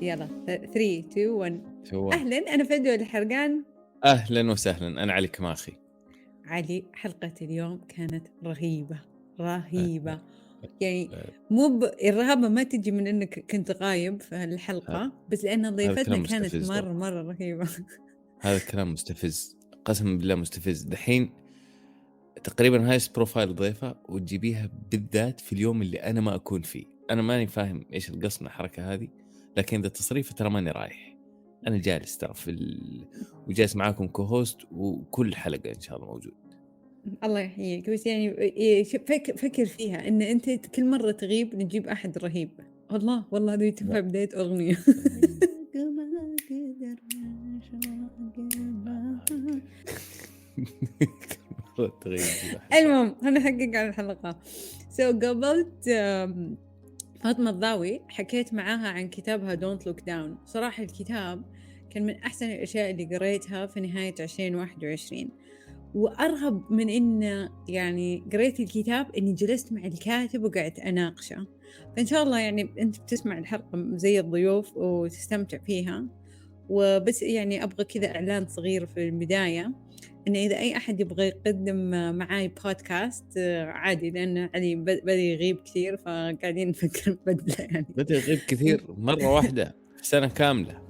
يلا 3 2 1. هو أهلا، أنا فدوى الحرقان. أهلا وسهلا، أنا علي كماخي. علي، حلقة اليوم كانت رهيبة أه، رهيبة. يعني أه، مو الرهابة ما تجي من إنك كنت غايب في ه- الحلقة، بس لأن هذا ضيفتنا كلام كانت مستفز والله. مرة رهيبة. هذا كلام مستفز، قسما بالله مستفز. دحين تقريبا هاي بروفايل ضيفة وتجيبيها بالذات في اليوم اللي أنا ما أكون فيه. أنا ماني فاهم إيش القصد من الحركة هذه، لكن إذا تصريف ترى ماني رايح. أنا جالس ترى وجالس معاكم كوهوست، وكل حلقة إن شاء الله موجود. الله يحييك، بس يعني فكر فيها إن أنت كل مرة تغيب نجيب أحد رهيب. والله هذه تنفع بداية أغنية. المهم هنحقق على الحلقة. قابلت فاطمة الضاوي، حكيت معاها عن كتابها Don't Look Down. صراحة الكتاب كان من أحسن الأشياء اللي قريتها في نهاية 2021، وأرهب من إن يعني قريت الكتاب إني جلست مع الكاتب وقعدت أناقشه. فإن شاء الله يعني أنت بتسمع الحلقة زي الضيوف وتستمتع فيها. وبس يعني أبغى كذا إعلان صغير في البداية، إن إذا أي أحد يبغى يقدم معاي بودكاست عادي، لأن علي بدأ يغيب كثير، فقاعدين نفكر بدله يعني. بدأ يغيب كثير مرة واحدة في سنة كاملة.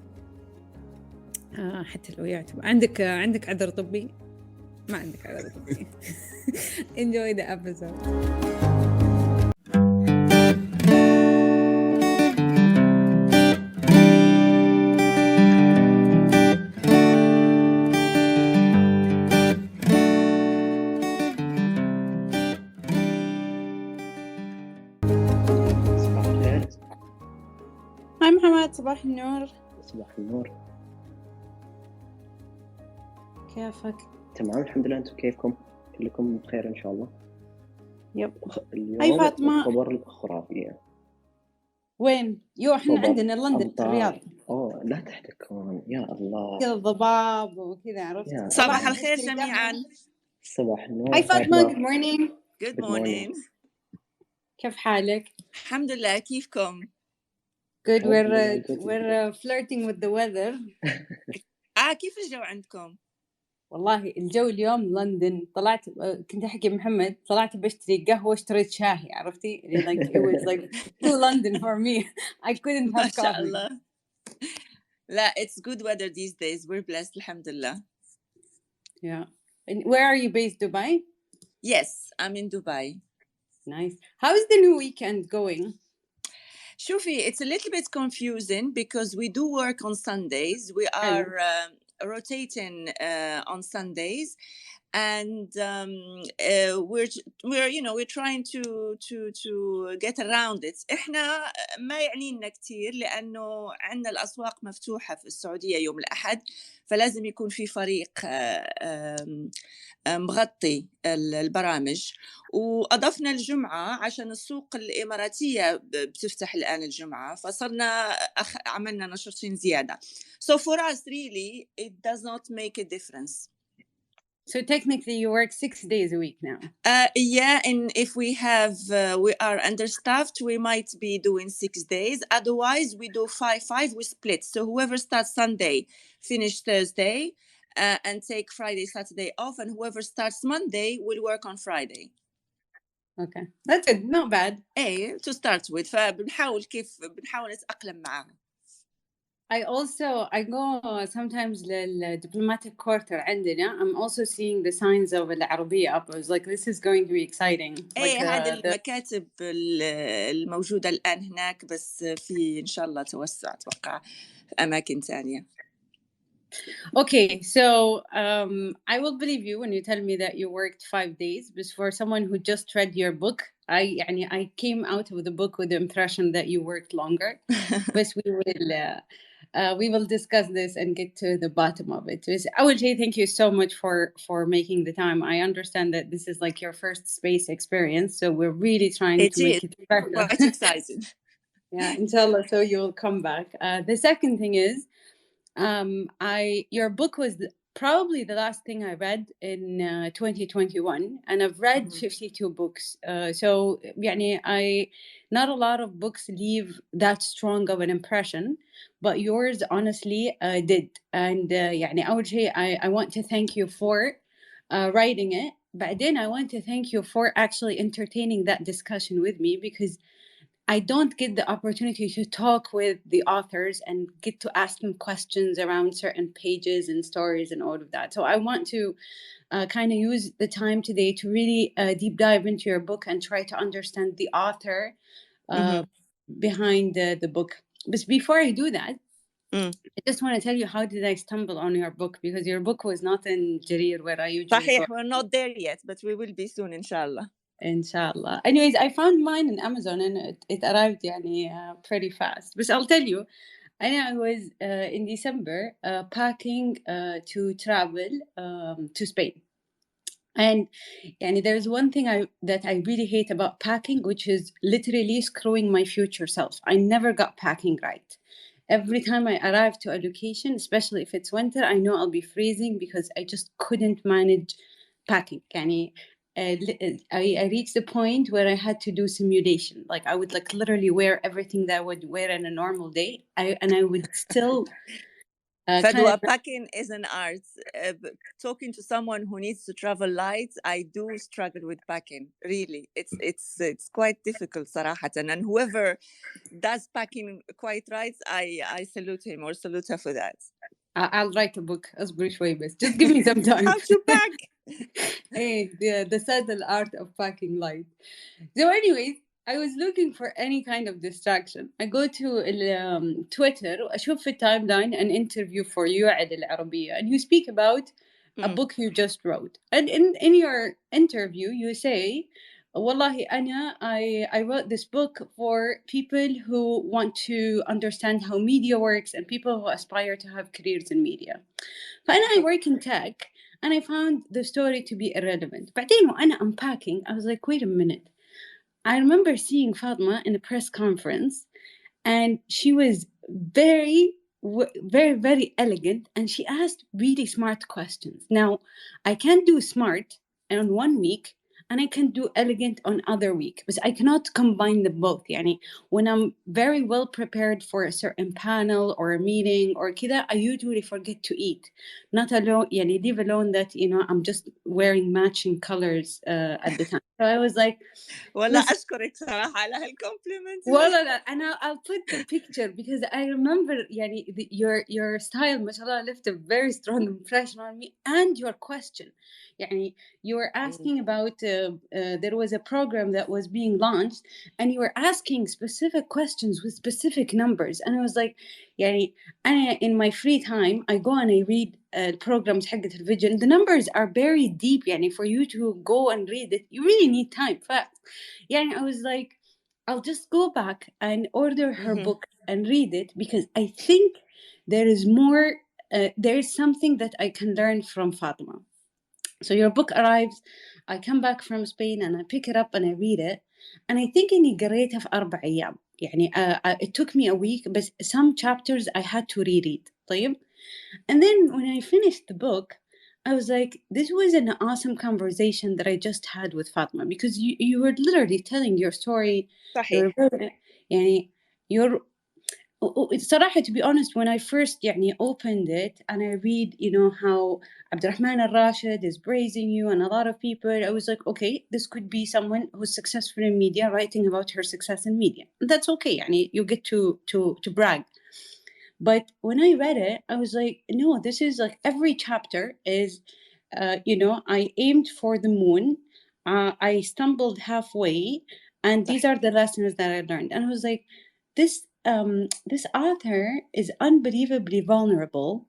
حتى لو يعتبر عندك عذر طبي، ما عندك عذر طبي. Enjoy the episode. هاي محمد، صباح النور. صباح النور، كيفك؟ تمام الحمد لله. انتم كيفكم؟ كلكم بخير ان شاء الله. يب. اليوم هاي فاطمة. الخبر الخرافي. وين؟ احنا عندنا لندن في الرياض. لا تحتكون يا الله، كذا ضباب وكذا، عرفت؟ صباح الخير جميعا. صباح النور. هاي فاطمة. Good morning. Good morning. كيف حالك؟ الحمد لله، كيفكم؟ Good. We're flirting with the weather. كيف الجو عندكم؟ والله الجو اليوم لندن. طلعت كنت أحكي محمد، طلعت بشتري قهوة، اشتريت شاهي، عرفتي؟ Like it was like too London for me. I couldn't have coffee. ما شاء الله. لا, it's good weather these days. We're blessed, الحمد لله. Yeah. And where are you based? Dubai? Yes, I'm in Dubai. Nice. How is the new weekend going? شوفي, it's a little bit confusing because we do work on Sundays. We are rotating on Sundays, and we're trying to get around it. احنا ما يعنينا كتير لانه عندنا الاسواق مفتوحه في السعوديه يوم الاحد، فلازم يكون في فريق مغطي البرامج. وأضفنا الجمعة عشان السوق الإماراتية بتفتح الآن الجمعة، فصرنا عملنا نشرتين زيادة. So for us really it does not make a difference. So technically you work 6 days a week now. Yeah, and if we are understaffed, we might be doing 6 days. Otherwise we do 5 we split. So whoever starts Sunday finish Thursday, and take Friday, Saturday off, and whoever starts Monday will work on Friday. Okay, that's it. Not bad. To start with. فبنحاول نتأقلم معاها. I go sometimes للدبلوماتيك quarter عندنا. I'm also seeing the signs of العربية up. I was like, this is going to be exciting. هذه المكاتب الموجودة الآن هناك، بس في إن شاء الله توسع أتوقع في أماكن تانية. Okay, so I will believe you when you tell me that you worked 5 days, but for someone who just read your book, I came out of the book with the impression that you worked longer. But we will discuss this and get to the bottom of it. أول شيء, thank you so much for making the time. I understand that this is like your first space experience, so we're really trying to make it better. Quite excited. Yeah, inshallah, so you'll come back. The second thing is, your book was probably the last thing I read in 2021, and I've read 52 books. So يعني not a lot of books leave that strong of an impression, but yours honestly did. And يعني أول شيء I want to thank you for writing it. بعدين I want to thank you for actually entertaining that discussion with me, because I don't get the opportunity to talk with the authors and get to ask them questions around certain pages and stories and all of that. So I want to kind of use the time today to really deep dive into your book and try to understand the author behind the book. But before I do that, I just want to tell you, how did I stumble on your book? Because your book was not in Jarir, where I usually صحيح, go. we're not there yet, but we will be soon, inshallah. Inshallah. Anyways, I found mine on Amazon and it arrived pretty fast. But I'll tell you, I was in December packing to travel to Spain. And there's one thing that I really hate about packing, which is literally screwing my future self. I never got packing right. Every time I arrive to a location, especially if it's winter, I know I'll be freezing because I just couldn't manage packing. I reached the point where I had to do simulation. Like I would literally wear everything that I would wear in a normal day. And I would still Fadwa, packing is an art. Talking to someone who needs to travel light, I do struggle with packing. Really, it's quite difficult, صراحة. And whoever does packing quite right, I salute him or salute her for that. I'll write a book. أصبر شوي بس. Just give me some time. How to pack? Hey, the subtle art of packing light. So anyways, I was looking for any kind of distraction. I go to Twitter وأشوف في timeline an interview for يوعد العربية, and you speak about a book you just wrote. And in your interview, you say, والله I wrote this book for people who want to understand how media works and people who aspire to have careers in media. فأنا I work in tech, and I found the story to be irrelevant. بعدين وأنا unpacking, I was like, wait a minute. I remember seeing Fatima in a press conference, and she was very, very elegant, and she asked really smart questions. Now, I can't do smart in 1 week, and I can do elegant on other week, but I cannot combine them both. When I'm very well prepared for a certain panel or a meeting or كذا, I usually forget to eat. Not alone, leave alone that I'm just wearing matching colors at the time. So I was like, والله أشكرك صراحة على هالcompliment. والله and I'll put the picture because I remember your style mashallah left a very strong impression on me, and your question. You were asking about there was a program that was being launched, and you were asking specific questions with specific numbers, and I was like, in my free time I go and I read programs حقت الفيجن. The numbers are very deep. For you to go and read it, you really need time. I was like, I'll just go back and order her book and read it, because I think there is more. There is something that I can learn from Fatima. So your book arrives, I come back from Spain and I pick it up and I read it, and I think إني قريتها في 4 أيام. It took me a week, but some chapters I had to reread. طيب? And then when I finished the book, I was like, this was an awesome conversation that I just had with Fatima, because you were literally telling your story. صحيح. You're صراحة, to be honest, when I first opened it and I read, how Abdurrahman al-Rashid is praising you and a lot of people, I was like, okay, this could be someone who's successful in media writing about her success in media. And that's okay. You get to brag. But when I read it, I was like, no, this is like every chapter is, I aimed for the moon. I stumbled halfway, and these are the lessons that I learned. And I was like, this author is unbelievably vulnerable.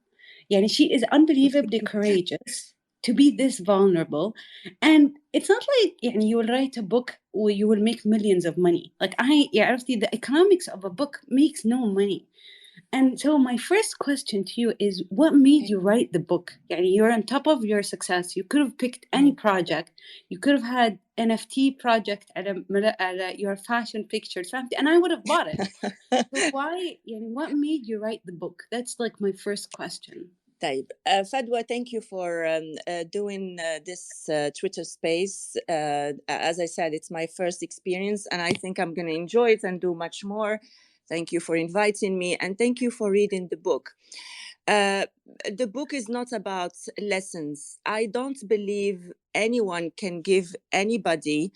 She is unbelievably courageous to be this vulnerable. And it's not like you will write a book where you will make millions of money. Like the economics of a book makes no money. And so my first question to you is, what made you write the book? You're on top of your success. You could have picked any project. You could have had NFT project at your fashion pictures, and I would have bought it. So why? What made you write the book? That's like my first question. طيب Fadwa, thank you for doing this Twitter space. As I said, it's my first experience and I think I'm going to enjoy it and do much more. Thank you for inviting me and thank you for reading the book. The book is not about lessons. I don't believe anyone can give anybody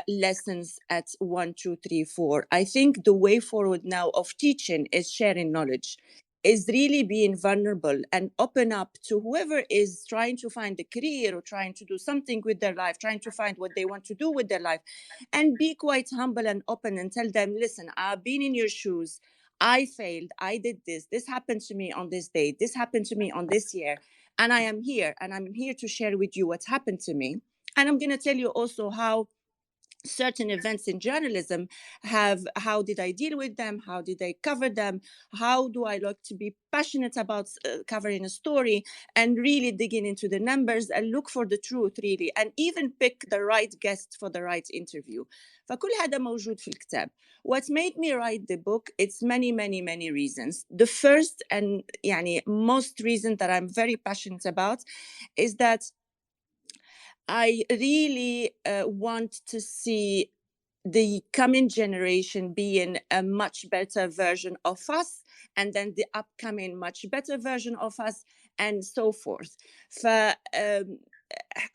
lessons at 1, 2, 3, 4. I think the way forward now of teaching is sharing knowledge, is really being vulnerable and open up to whoever is trying to find a career or trying to do something with their life, trying to find what they want to do with their life, and be quite humble and open and tell them, listen, I've been in your shoes. I failed. I did this. This happened to me on this day. This happened to me on this year. And I am here. And I'm here to share with you what happened to me. And I'm going to tell you also how certain events in journalism how did I deal with them, how did I cover them, how do I like to be passionate about covering a story and really digging into the numbers and look for the truth really and even pick the right guest for the right interview. فكل هذا موجود في الكتاب. What made me write the book, it's many reasons. The first and most reason that I'm very passionate about is that I really want to see the coming generation being a much better version of us, and then the upcoming much better version of us, and so forth.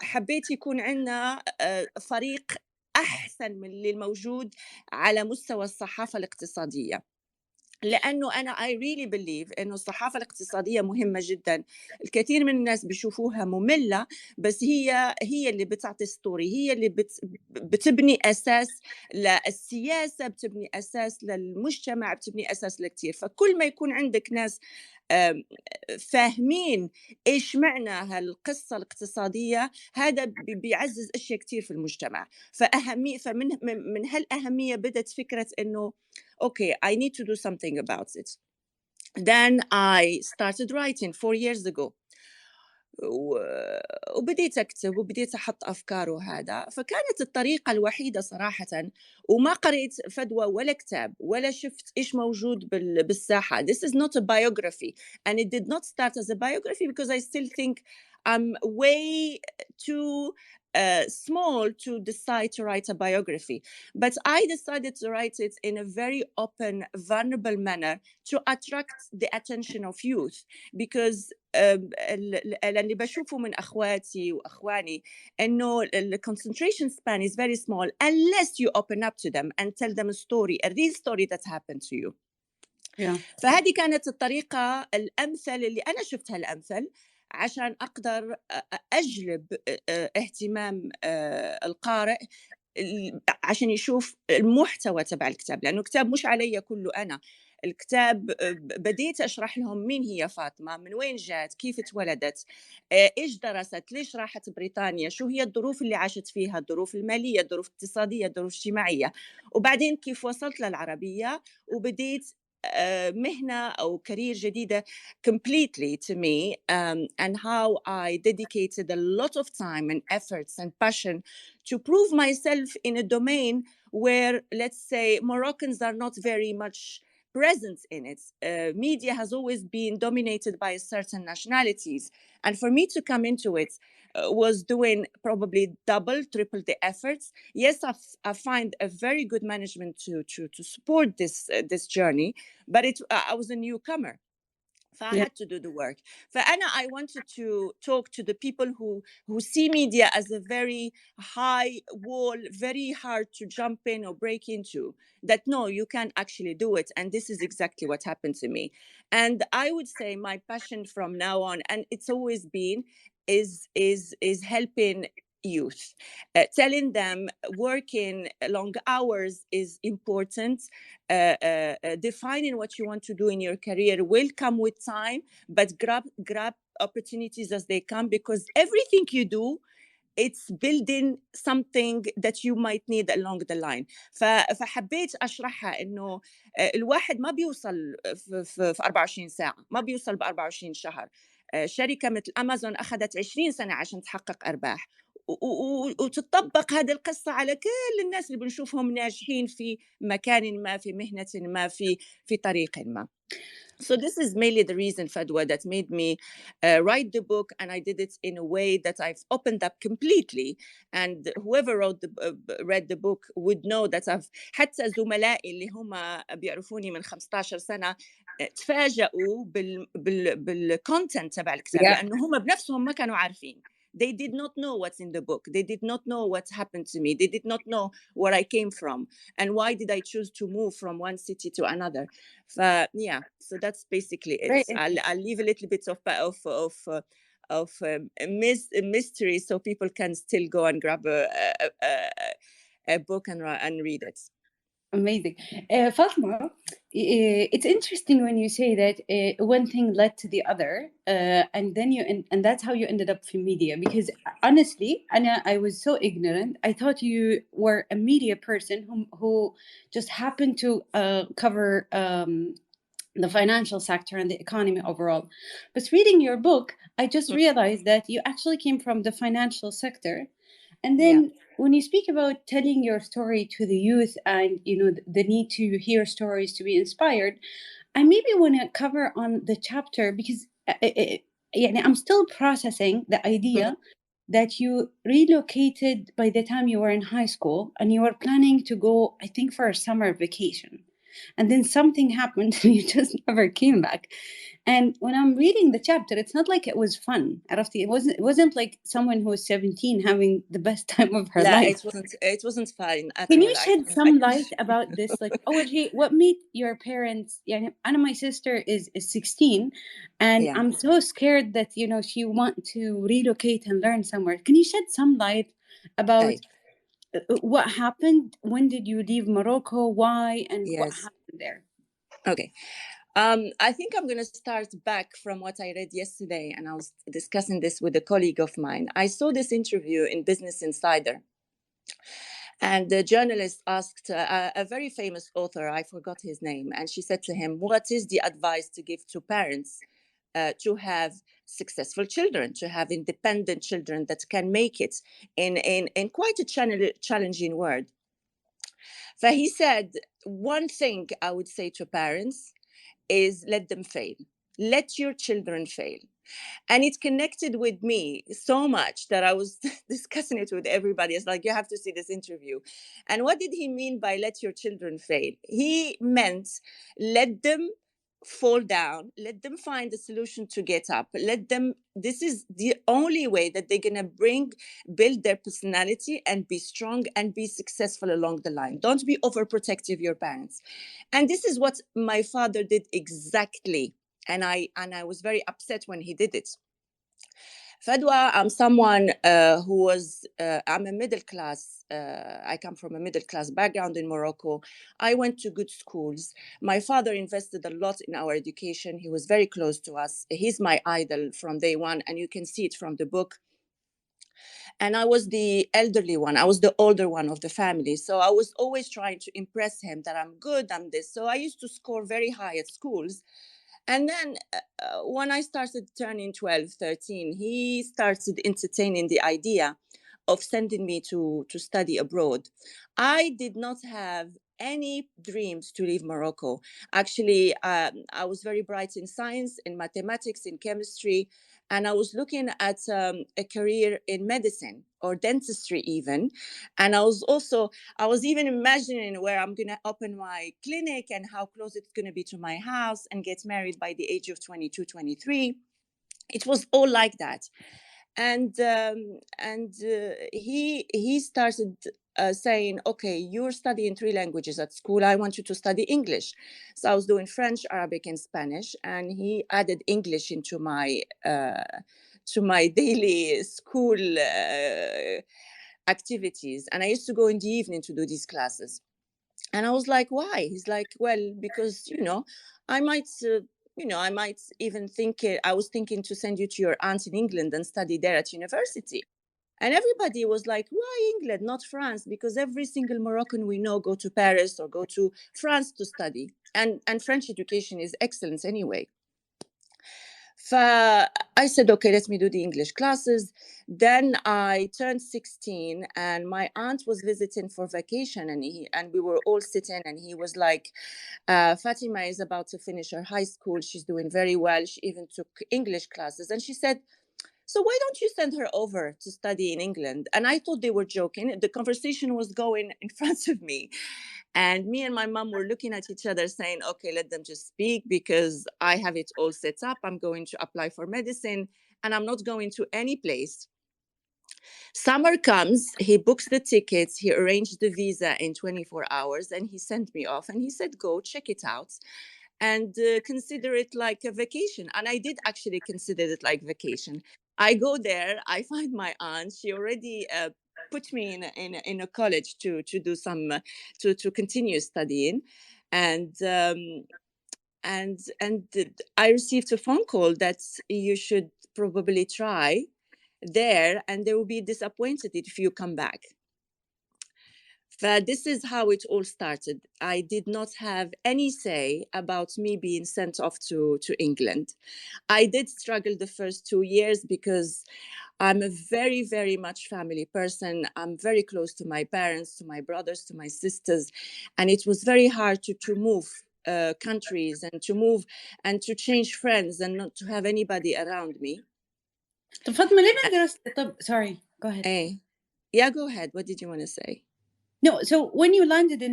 فحبيت يكون عندنا فريق أحسن من اللي الموجود على مستوى الصحافة الاقتصادية. لأنه أنا I really believe إنه الصحافة الاقتصادية مهمة جدا. الكثير من الناس بيشوفوها مملة بس هي اللي بتعطي ستوري، هي اللي بتبني أساس للسياسة، بتبني أساس للمجتمع، بتبني أساس لكتير. فكل ما يكون عندك ناس فاهمين إيش معنى هالقصة الاقتصادية هذا بيعزز أشياء كتير في المجتمع. فمن هالأهمية بدت فكرة إنه okay, I need to do something about it. Then I started writing 4 years ago. وبديت أكتب وبديت أحط أفكار وهذا. فكانت الطريقة الوحيدة صراحة، وما قرأت فدوى ولا كتاب ولا شفت إيش موجود بالساحة. This is not a biography and it did not start as a biography because I still think I'm way too small to decide to write a biography. But I decided to write it in a very open, vulnerable manner to attract the attention of youth because اللي بشوفه من أخواتي وأخواني إنه the concentration span is very small unless you open up to them and tell them a story, a real story that happened to you. Yeah. فهذه كانت الطريقة الأمثل اللي أنا شفتها الأمثل عشان أقدر أجلب اهتمام القارئ عشان يشوف المحتوى تبع الكتاب، لأنه الكتاب مش علي كله أنا. الكتاب بديت أشرح لهم مين هي فاطمة، من وين جات، كيف اتولدت، إيش درست، ليش راحت بريطانيا، شو هي الظروف اللي عاشت فيها، الظروف المالية، الظروف الاقتصادية، الظروف الاجتماعية، وبعدين كيف وصلت للعربية وبديت مهنة أو كارير جديدة completely to me and how I dedicated a lot of time and efforts and passion to prove myself in a domain where, let's say, Moroccans are not very much present in it. Media has always been dominated by certain nationalities. And for me to come into it was doing probably double, triple the efforts. Yes, I find a very good management to support this journey, but I was a newcomer. I had to do the work. I wanted to talk to the people who see media as a very high wall, very hard to jump in or break into, that no, you can actually do it. And this is exactly what happened to me. And I would say my passion from now on, and it's always been, is helping youth, telling them working long hours is important. Defining what you want to do in your career will come with time, but grab opportunities as they come, because everything you do, it's building something that you might need along the line. فحبيت أشرحها إنه الواحد ما بيوصل في 24 ساعة، ما بيوصل ب 24 شهر. شركة مثل أمازون أخذت 20 سنة عشان تحقق أرباح، وتطبق هذه القصة على كل الناس اللي بنشوفهم ناجحين في مكان ما، في مهنة ما، في طريق ما. So this is mainly the reason, Fadwa, that made me write the book, and I did it in a way that I've opened up completely. And whoever read the book would know that I've حتى زملائي اللي هم بيعرفوني من 15 سنة تفاجئوا بالcontent تبع الكتاب لأنه هم بنفسهم ما كانوا عارفين. They did not know what's in the book. They did not know what happened to me. They did not know where I came from and why did I choose to move from one city to another. Yeah, so that's basically it. Right. I'll leave a little bit of mystery so people can still go and grab a book and read it. Amazing. Fatima, it's interesting when you say that one thing led to the other, and then and that's how you ended up in media. Because honestly, Anna, I was so ignorant. I thought you were a media person who just happened to cover the financial sector and the economy overall. But reading your book, I just realized that you actually came from the financial sector. And then when you speak about telling your story to the youth and, you know, the need to hear stories to be inspired, I maybe want to cover on the chapter because I'm still processing the idea that you relocated by the time you were in high school and you were planning to go, I think, for a summer vacation. And then something happened and you just never came back. And when I'm reading the chapter, it's not like it was fun. It wasn't like someone who was 17 having the best time of her life. It wasn't fun at Can all. you shed some light about this? Like, what made your parents? Yeah, Anna, my sister is 16, and I'm so scared that, you know, she want to relocate and learn somewhere. Can you shed some light about what happened? When did you leave Morocco? Why? And what happened there? Okay. I think I'm going to start back from what I read yesterday, and I was discussing this with a colleague of mine. I saw this interview in Business Insider, and the journalist asked a very famous author, I forgot his name, and she said to him, what is the advice to give to parents to have successful children, to have independent children that can make it in quite a challenging world? So he said, one thing I would say to parents is let them fail. Let your children fail. And it connected with me so much that I was discussing it with everybody. It's like, you have to see this interview. And what did he mean by let your children fail? He meant let them fall down, let them find a solution to get up, this is the only way that they're going to build their personality and be strong and be successful along the line. Don't be overprotective, your parents. And this is what my father did exactly. And I was very upset when he did it. Fadwa, I'm someone I'm a middle class. I come from a middle class background in Morocco. I went to good schools. My father invested a lot in our education. He was very close to us. He's my idol from day one, and you can see it from the book. And I was the elderly one. I was the older one of the family. So I was always trying to impress him that I'm good, I'm this. So I used to score very high at schools. And then when I started turning 12, 13, he started entertaining the idea of sending me to study abroad. I did not have any dreams to leave Morocco. Actually, I was very bright in science, in mathematics, in chemistry, and I was looking at a career in medicine or dentistry even. And I was even imagining where I'm going to open my clinic and how close it's going to be to my house and get married by the age of 22, 23. It was all like that. And he started saying, okay, you're studying 3 languages at school. I want you to study English. So I was doing French, Arabic, and Spanish. And he added English into my daily school activities. And I used to go in the evening to do these classes. And I was like, why? He's like, well, because, I might even think, I was thinking to send you to your aunt in England and study there at university. And everybody was like, why England, not France? Because every single Moroccan we know go to Paris or go to France to study. And French education is excellent anyway. I said, okay, let me do the English classes. Then I turned 16 and my aunt was visiting for vacation, and we were all sitting, and he was like, Fatima is about to finish her high school. She's doing very well. She even took English classes. And she said, so why don't you send her over to study in England? And I thought they were joking. The conversation was going in front of me. And me and my mom were looking at each other saying, okay, let them just speak, because I have it all set up. I'm going to apply for medicine and I'm not going to any place. Summer comes, he books the tickets, he arranged the visa in 24 hours, and he sent me off and he said, go check it out and consider it like a vacation. And I did actually consider it like vacation. I go there, I find my aunt. She already put me in a college to do some to continue studying, and I received a phone call that you should probably try there, and they will be disappointed if you come back. This is how it all started. I did not have any say about me being sent off to England. I did struggle the first 2 years because I'm a very, very much family person. I'm very close to my parents, to my brothers, to my sisters. And it was very hard to move countries and to move and to change friends and not to have anybody around me. فاطمة ليه ما درست طب؟ Sorry, go ahead. Yeah, go ahead. What did you want to say? No, so when you landed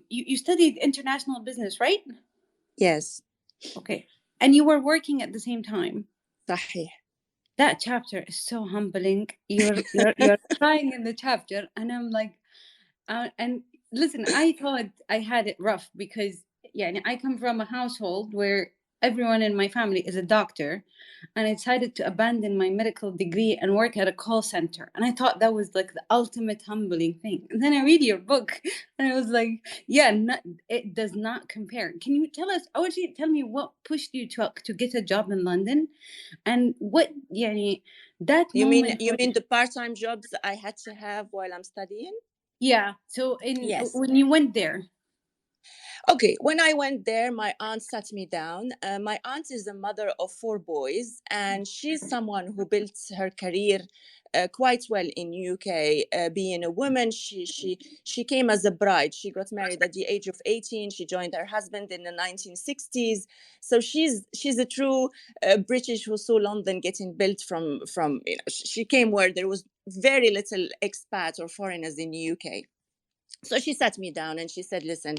you studied international business, right? Yes. Okay. And you were working at the same time. صحيح. That chapter is so humbling. You're crying in the chapter, and I'm like, and listen, I thought I had it rough because I come from a household where everyone in my family is a doctor, and I decided to abandon my medical degree and work at a call center. And I thought that was like the ultimate humbling thing. And then I read your book and I was like, it does not compare. Can you tell us, I want you to tell me what pushed you to get a job in London, and what, that you moment. You mean the part-time jobs I had to have while I'm studying? Yeah. So Yes. When you went there. Okay, when I went there, my aunt sat me down. My aunt is a mother of 4 boys, and she's someone who built her career quite well in UK. Being a woman, she came as a bride. She got married at the age of 18. She joined her husband in the 1960s. So she's a true British who saw London getting built from. She came where there was very little expat or foreigners in the UK. So she sat me down and she said, listen,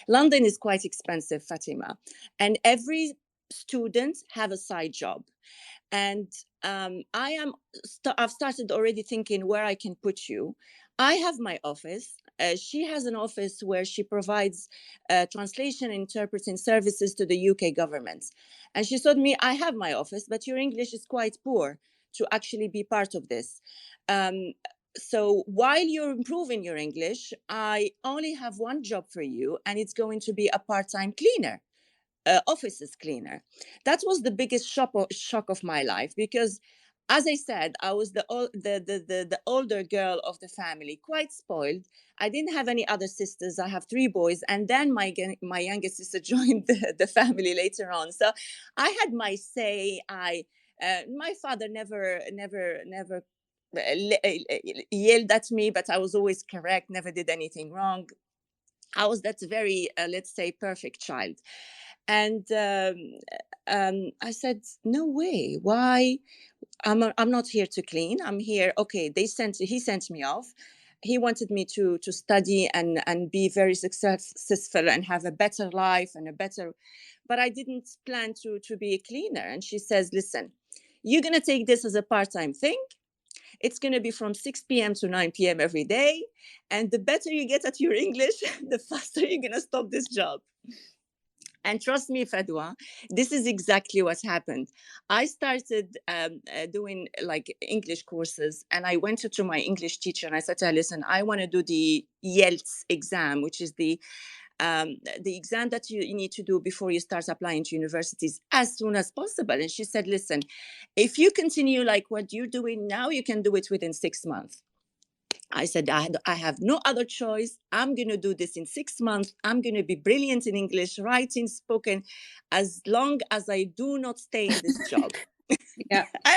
London is quite expensive, Fatima, and every student have a side job. And I've started already thinking where I can put you. I have my office. She has an office where she provides translation and interpreting services to the UK government. And she told me, I have my office, but your English is quite poor to actually be part of this. So while you're improving your English, I only have one job for you, and it's going to be a part-time cleaner. Offices cleaner. That was the biggest shock of my life, because, as I said, I was the older girl of the family, quite spoiled. I didn't have any other sisters. I have 3 boys, and then my youngest sister joined the family later on. So I had my say. My father never yelled at me, but I was always correct. Never did anything wrong. I was that very, let's say, perfect child. And I said, no way. Why? I'm not here to clean. I'm here. Okay, he sent me off. He wanted me to study and be very successful and have a better life and a better. But I didn't plan to be a cleaner. And she says, listen, you're going to take this as a part-time thing. It's going to be from 6 p.m. to 9 p.m. every day. And the better you get at your English, the faster you're going to stop this job. And trust me, Fadwa, this is exactly what happened. I started doing like English courses, and I went to my English teacher and I said to her, listen, I want to do the YELTS exam, which is the exam that you need to do before you start applying to universities as soon as possible. And she said, listen, if you continue like what you're doing now, you can do it within 6 months. I said, I have no other choice. I'm going to do this in 6 months. I'm going to be brilliant in English, writing, spoken, as long as I do not stay in this job. Yeah. I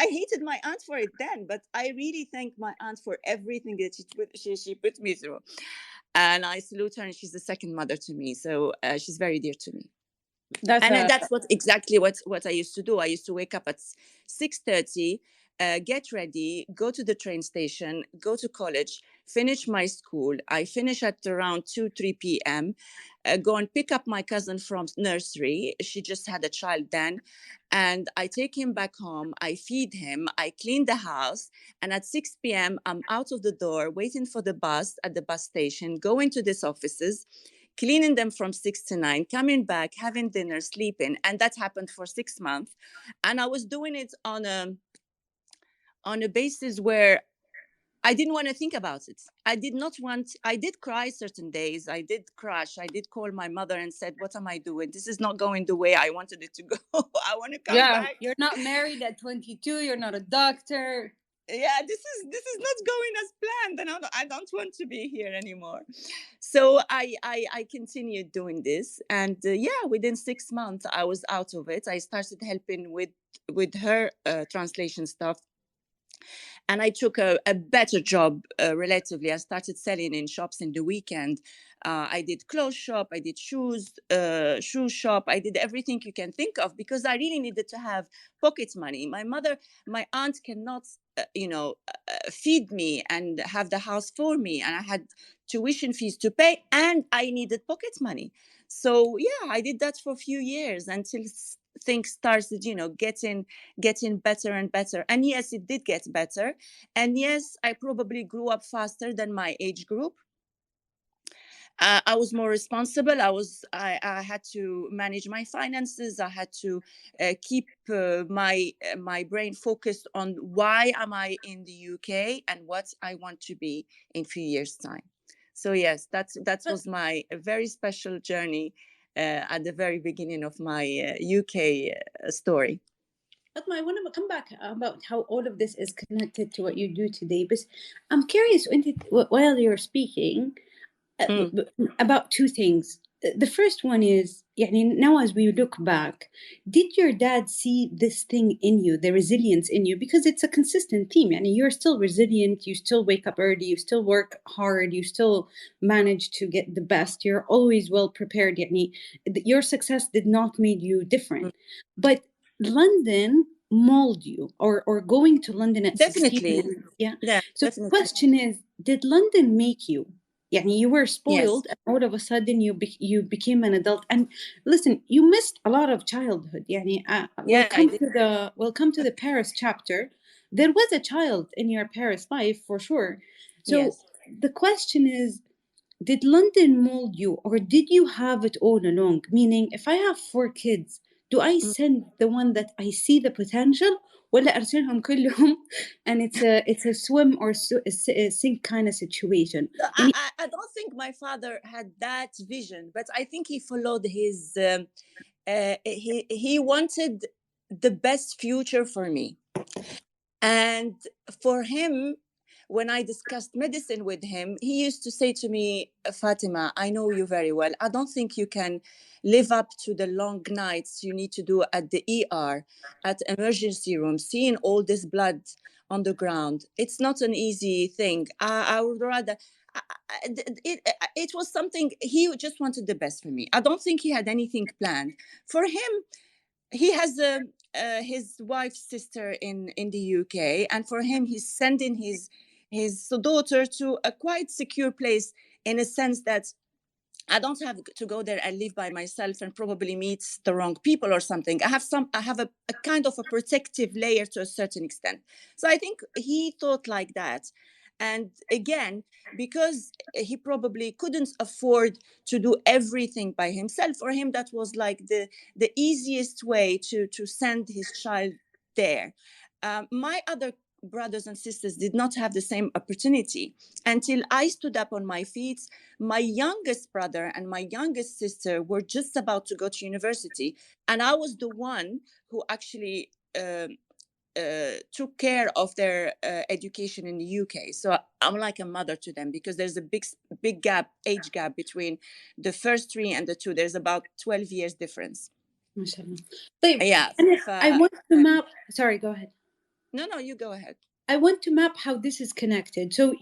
hated my aunt for it then, but I really thank my aunt for everything that she put me through. And I salute her, and she's the second mother to me. So she's very dear to me. That's exactly what I used to do. I used to wake up at 6:30, get ready, go to the train station, go to college, finish my school. I finish at around 2-3 p.m., go and pick up my cousin from nursery. She just had a child then. And I take him back home. I feed him. I clean the house. And at 6 p.m., I'm out of the door, waiting for the bus at the bus station, going to these offices, cleaning them from 6 to 9, coming back, having dinner, sleeping. And that happened for 6 months. And I was doing it on a basis where I didn't want to think about it. I did cry certain days. I did crash. I did call my mother and said, what am I doing? This is not going the way I wanted it to go. I want to come back. You're not married at 22. You're not a doctor. Yeah, this is not going as planned, and I don't want to be here anymore. So I continued doing this, and within 6 months I was out of it. I started helping with her translation stuff, and I took a better job relatively. I started selling in shops in the weekend. I did clothes shop, I did shoe shop, I did everything you can think of, because I really needed to have pocket money. My aunt cannot feed me and have the house for me, and I had tuition fees to pay, and I needed pocket money. So I did that for a few years until things started getting better and better. And yes, it did get better, and yes, I probably grew up faster than my age group. I was more responsible. I had to manage my finances. I had to keep my brain focused on why am I in the UK and what I want to be in a few years' time. So yes, that was my very special journey at the very beginning of my UK story. Fatma, I want to come back about how all of this is connected to what you do today. But I'm curious, while you're speaking, about two things. The first one is, now as we look back, did your dad see this thing in you, the resilience in you? Because it's a consistent theme. You're still resilient, you still wake up early, you still work hard, you still manage to get the best, you're always well prepared. Your success did not make you different. But London mold you, or going to London at definitely 16. Yeah. So definitely. The question is, did London make you? You were spoiled, yes. And all of a sudden you became an adult. And listen, you missed a lot of childhood. We'll come to the Paris chapter. There was a child in your Paris life for sure. So the question is, did London mold you, or did you have it all along? Meaning, if I have 4 kids, do I send the one that I see the potential, ولا أرسلهم كلهم and it's a swim or a sink kind of situation? I don't think my father had that vision, but I think he followed his he wanted the best future for me. And for him, when I discussed medicine with him, he used to say to me, Fatima, I know you very well. I don't think you can live up to the long nights you need to do at the ER, at emergency room, seeing all this blood on the ground. It's not an easy thing. I would rather... It was something, he just wanted the best for me. I don't think he had anything planned. For him, he has his wife's sister in the UK, and for him, he's sending his daughter to a quite secure place, in a sense that I don't have to go there and live by myself and probably meet the wrong people or something. I have a kind of a protective layer to a certain extent. So I think he thought like that. And again, because he probably couldn't afford to do everything by himself, for him that was like the easiest way to send his child there. My other brothers and sisters did not have the same opportunity until I stood up on my feet. My youngest brother and my youngest sister were just about to go to university, and I was the one who actually took care of their education in the UK. So I'm like a mother to them, because there's a big age gap between the first 3 and the 2. There's about 12 years difference. ما شاء الله. طيب Yeah. I want to map. Sorry, go ahead. No, you go ahead. I want to map how this is connected. So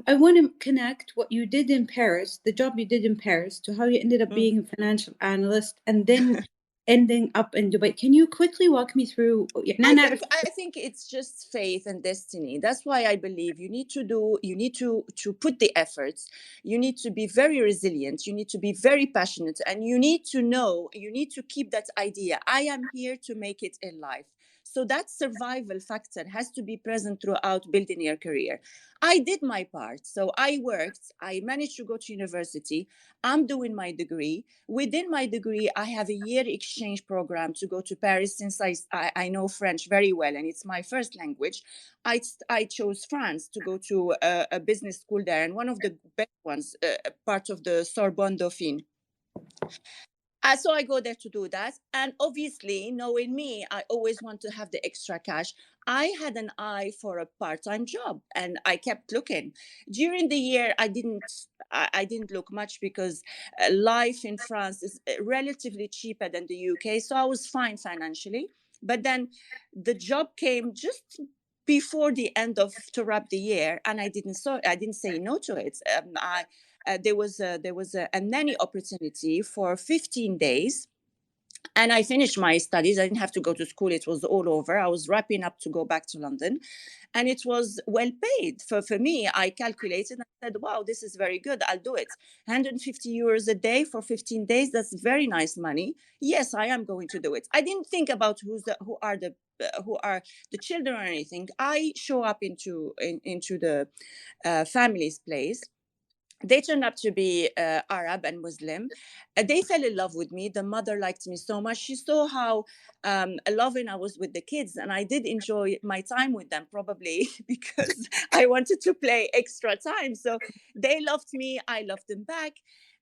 I want to connect what you did in Paris, the job you did in Paris, to how you ended up being a financial analyst and then ending up in Dubai. Can you quickly walk me through? I think it's just faith and destiny. That's why I believe you need to put the efforts. You need to be very resilient. You need to be very passionate, and you need to keep that idea. I am here to make it in life. So that survival factor has to be present throughout building your career. I did my part. So I worked. I managed to go to university. I'm doing my degree. Within my degree, I have a year exchange program to go to Paris, since I know French very well, and it's my first language. I chose France to go to a business school there, and one of the best ones, part of the Sorbonne Dauphine. So I go there to do that. And obviously, knowing me, I always want to have the extra cash. I had an eye for a part-time job, and I kept looking. During the year, I didn't look much, because life in France is relatively cheaper than the UK. So I was fine financially. But then the job came just before the end to wrap the year, and I didn't say no to it. There was a nanny opportunity for 15 days, and I finished my studies. I didn't have to go to school. It was all over. I was wrapping up to go back to London, and it was well paid. For me, I calculated and said, wow, this is very good. I'll do it. 150 euros a day for 15 days. That's very nice money. Yes, I am going to do it. I didn't think about who are the children or anything. I show up into the family's place. They turned up to be Arab and Muslim. They fell in love with me. The mother liked me so much. She saw how loving I was with the kids, and I did enjoy my time with them, probably because I wanted to play extra time. So they loved me. I loved them back.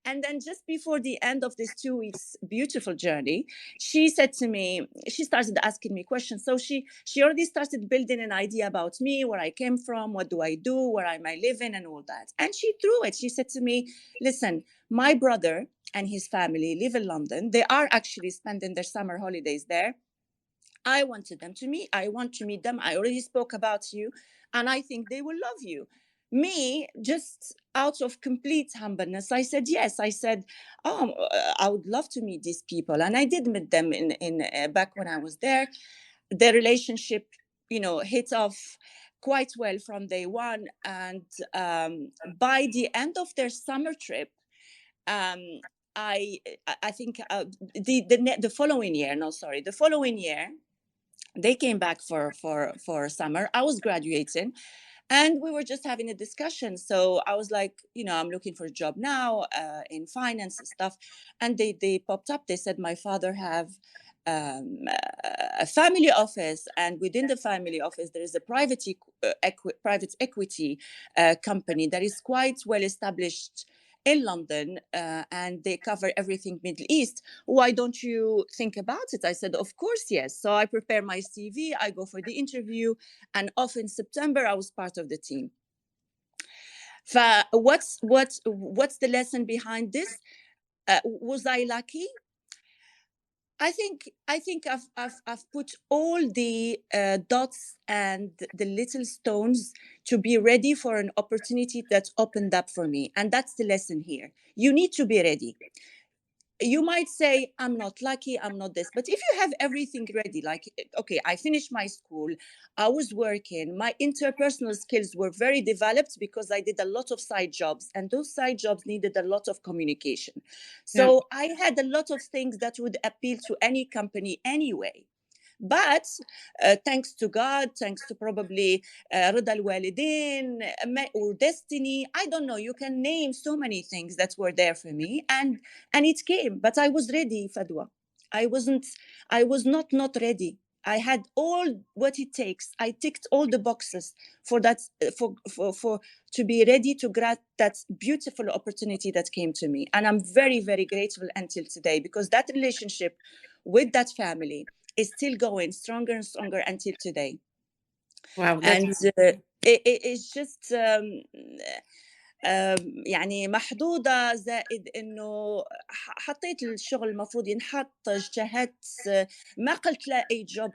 And then just before the end of this 2 weeks beautiful journey, she said to me, she started asking me questions. So she already started building an idea about me, where I came from, what do I do, where am I living, and all that. And she threw it. She said to me, listen, my brother and his family live in London. They are actually spending their summer holidays there. I want to meet them. I already spoke about you, and I think they will love you. Me, just out of complete humbleness, I said yes. I said, I would love to meet these people, and I did meet them in back when I was there. The relationship, hit off quite well from day one, and by the end of their summer trip, I think the following year. They came back for summer. I was graduating, and we were just having a discussion. So I was like, I'm looking for a job now in finance and stuff. And they popped up. They said, my father have a family office, and within the family office, there is a private equity company that is quite well established in London, and they cover everything Middle East. Why don't you think about it? I said, of course, yes. So I prepare my CV, I go for the interview, and off in September, I was part of the team. What's the lesson behind this? Was I lucky? I think I've put all the dots and the little stones to be ready for an opportunity that opened up for me. And that's the lesson here. You need to be ready. You might say, I'm not lucky, I'm not this. But if you have everything ready, like, okay, I finished my school, I was working, my interpersonal skills were very developed because I did a lot of side jobs, and those side jobs needed a lot of communication. So I had a lot of things that would appeal to any company anyway. But thanks to God, thanks to probably Rida al-Walidin or destiny, I don't know, you can name so many things that were there for me, and it came. But I was ready, Fadwa. I was not ready. I had all what it takes. I ticked all the boxes for that, for to be ready to grab that beautiful opportunity that came to me. And I'm very, very grateful until today, because that relationship with that family is still going stronger and stronger until today. Wow, And it's just يعني محظوظة، زائد إنه حطيت الشغل المفروض ينحط، اجتهدت، ما قلت لا أي جوب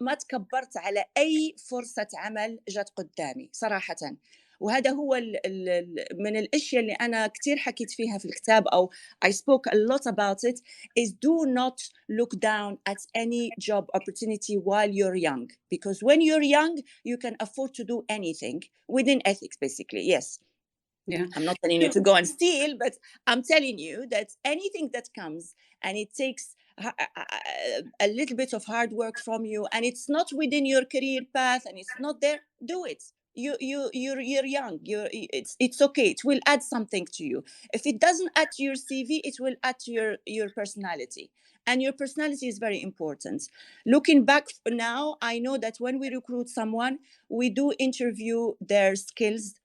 ما تكبرت على أي فرصة عمل جت قدامي صراحة. وهذا هو من الأشياء اللي أنا كتير حكيت فيها في الكتاب، أو I spoke a lot about it, is do not look down at any job opportunity while you're young, because when you're young you can afford to do anything within ethics basically. Yes. Yeah. I'm not telling you to go and steal, but I'm telling you that anything that comes and it takes a little bit of hard work from you, and it's not within your career path and it's not there, do it. You're young. It's okay. It will add something to you. If it doesn't add to your CV, it will add to your personality. And your personality is very important. Looking back now, I know that when we recruit someone, we do interview their skills,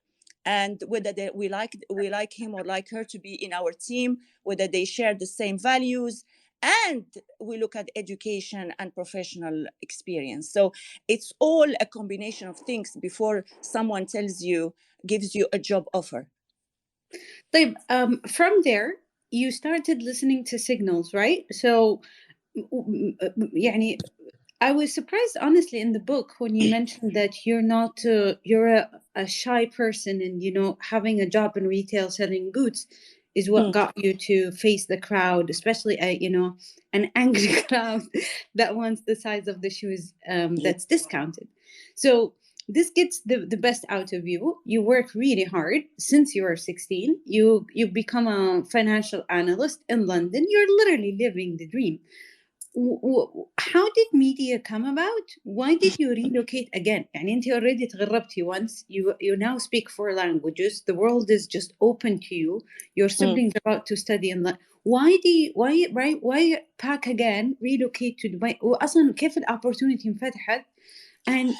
and whether we like him or like her to be in our team, whether they share the same values, and we look at education and professional experience. So it's all a combination of things before someone gives you a job offer. From there, you started listening to signals, right? So I was surprised, honestly, in the book when you mentioned that you're a shy person, and having a job in retail selling goods is what got you to face the crowd, especially an angry crowd that wants the size of the shoes that's discounted. So this gets the best out of you. You work really hard since you were 16. You become a financial analyst in London. You're literally living the dream. How did media come about? Why did you relocate again? يعني أنت already تغربتي once. You now speak 4 languages. The world is just open to you. Your siblings are about to study in London. Why pack again? Relocate to Dubai. وأصلا كيف الopportunity انفتحت? And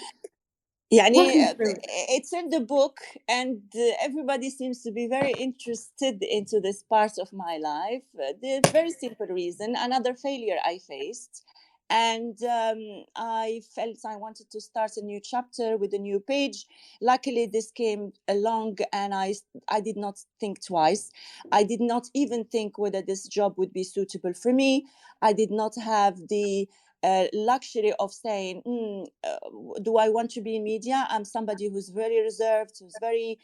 it's in the book, and everybody seems to be very interested into this part of my life. The very simple reason, another failure I faced, and I felt I wanted to start a new chapter with a new page. Luckily, this came along, and I did not think twice. I did not even think whether this job would be suitable for me. I did not have the luxury of saying, do I want to be in media? I'm somebody who's very reserved, who's very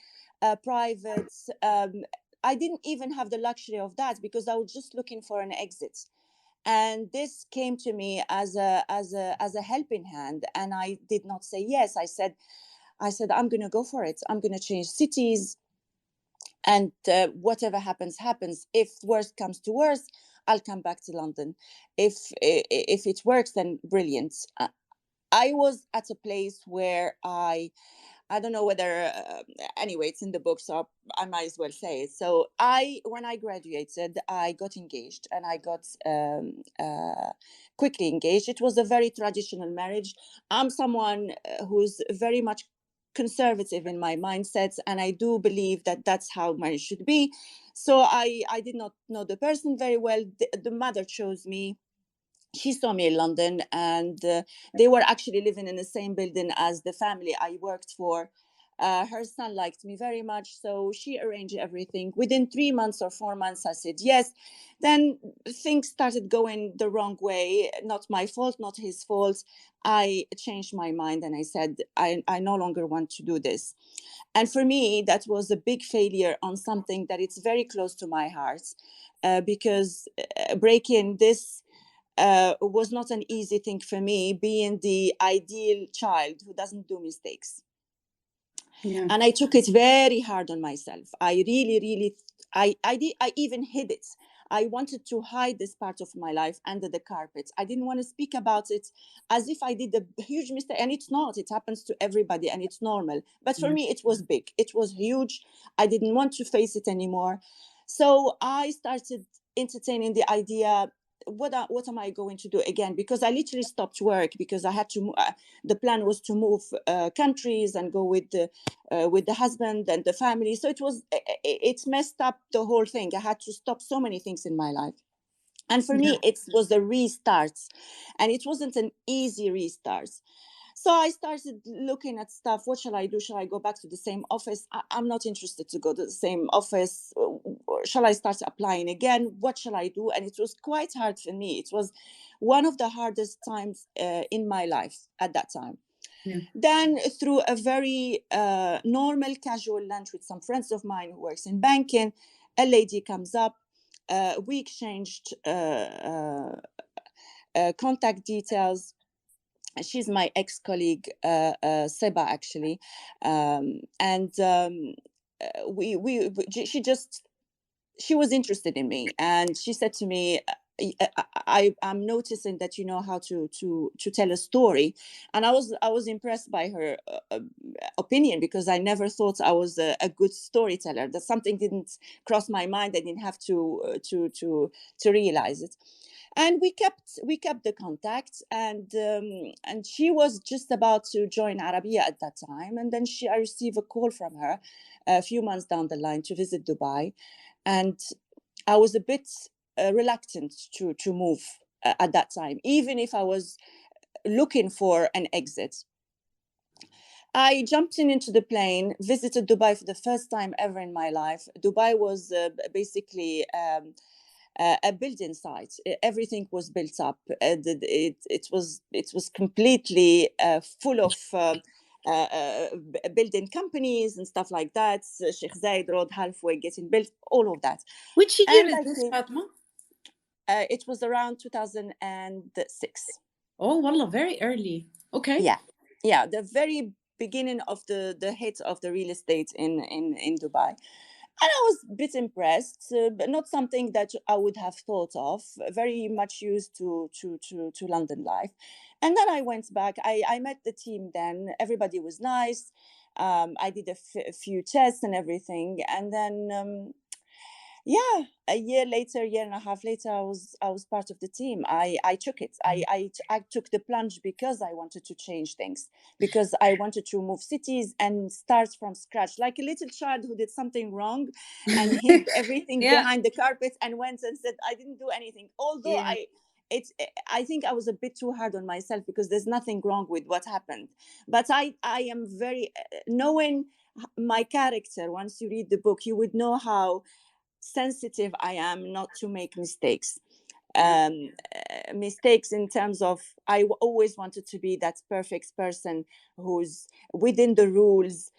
private. I didn't even have the luxury of that, because I was just looking for an exit. And this came to me as a helping hand, and I did not say yes. I said I'm going to go for it. I'm going to change cities, and whatever happens. If worst comes to worst, I'll come back to London. If it works, then brilliant. I was at a place where I don't know whether anyway, it's in the book, so I might as well say it. So when I graduated, I got engaged, and I got quickly engaged. It was a very traditional marriage. I'm someone who's very much conservative in my mindset, and I do believe that that's how marriage should be. So I did not know the person very well. The mother chose me. She saw me in London, and they were actually living in the same building as the family I worked for. Her son liked me very much, so she arranged everything. Within 3 months or 4 months, I said yes. Then things started going the wrong way. Not my fault, not his fault. I changed my mind, and I said, I no longer want to do this. And for me, that was a big failure on something that it's very close to my heart, because breaking this was not an easy thing for me, being the ideal child who doesn't do mistakes. Yeah. And I took it very hard on myself. I really, I even hid it. I wanted to hide this part of my life under the carpet. I didn't want to speak about it as if I did a huge mistake. And it's not. It happens to everybody, and it's normal. But for me, it was big. It was huge. I didn't want to face it anymore. So I started entertaining the idea, what am I going to do again? Because I literally stopped work, because I had to. The plan was to move countries and go with the husband and the family. So it's messed up the whole thing. I had to stop so many things in my life. And for me, it was a restart, and it wasn't an easy restart. So I started looking at stuff. What shall I do? Shall I go back to the same office? I'm not interested to go to the same office. Or shall I start applying again? What shall I do? And it was quite hard for me. It was one of the hardest times in my life at that time. Yeah. Then through a very normal, casual lunch with some friends of mine who works in banking, a lady comes up. We exchanged contact details. She's my ex-colleague, Seba, actually, she was interested in me, and she said to me, I'm noticing that you know how to tell a story. And I was impressed by her opinion, because I never thought I was a good storyteller. That something didn't cross my mind. I didn't have to realize it. And we kept the contact, and she was just about to join Arabia at that time, and then I received a call from her a few months down the line to visit Dubai, and I was a bit reluctant to move at that time, even if I was looking for an exit. I jumped into the plane, visited Dubai for the first time ever in my life. Dubai was basically a building site. Everything was built up. It was completely full of building companies and stuff like that. Sheikh Zayed Road halfway getting built, all of that. Which year is this, Fatima? It was around 2006. Oh, wallah, very early. Okay. Yeah, the very beginning of the hit of the real estate in Dubai. And I was a bit impressed, but not something that I would have thought of. Very much used to London life. And then I went back. I met the team then. Everybody was nice. I did a few tests and everything. And then, a year and a half later, I was part of the team. I took it. I took the plunge because I wanted to change things, because I wanted to move cities and start from scratch, like a little child who did something wrong and hid everything behind the carpet and went and said, I didn't do anything. Although I think I was a bit too hard on myself, because there's nothing wrong with what happened. But I am very, knowing my character, once you read the book, you would know how sensitive I am not to make mistakes. Mistakes in terms of, I always wanted to be that perfect person who's within the rules,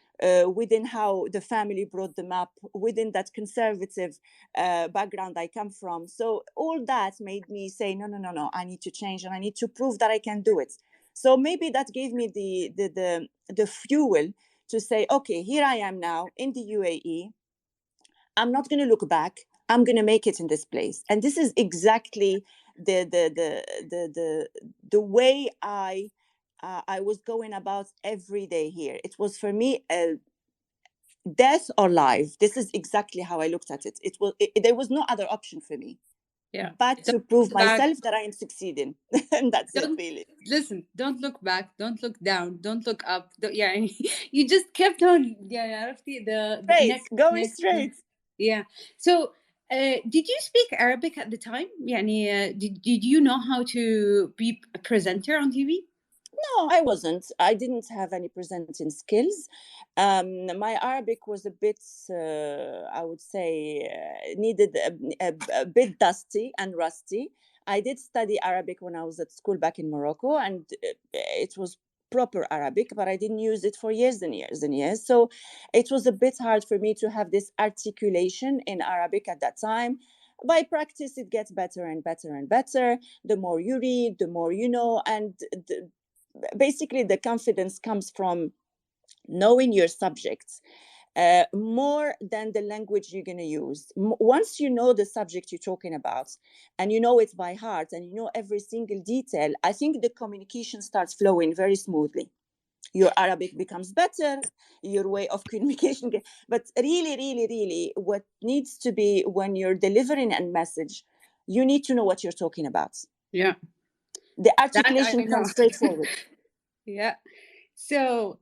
within how the family brought them up, within that conservative background I come from. So all that made me say, no, I need to change, and I need to prove that I can do it. So maybe that gave me the fuel to say, okay, here I am now in the UAE. I'm not going to look back. I'm going to make it in this place. And this is exactly the way I was going about every day here. It was for me death or life. This is exactly how I looked at it. There was no other option for me. Yeah. But to prove myself that I am succeeding. And that's it, really. Listen, don't look back, don't look down, don't look up. You just kept on going straight. Yeah. So did you speak Arabic at the time? Did you know how to be a presenter on TV? No, I wasn't. I didn't have any presenting skills. My Arabic was a bit, I would say, needed a bit dusty and rusty. I did study Arabic when I was at school back in Morocco, and it was proper Arabic, but I didn't use it for years and years and years. So it was a bit hard for me to have this articulation in Arabic at that time. By practice, it gets better and better and better. The more you read, the more you know, and basically the confidence comes from knowing your subjects more than the language you're going to use. Once you know the subject you're talking about, and you know it by heart, and you know every single detail, I think the communication starts flowing very smoothly. Your Arabic becomes better, your way of communication. But really, really, really, what needs to be, when you're delivering a message, you need to know what you're talking about. Yeah. The articulation comes straightforward. Yeah. So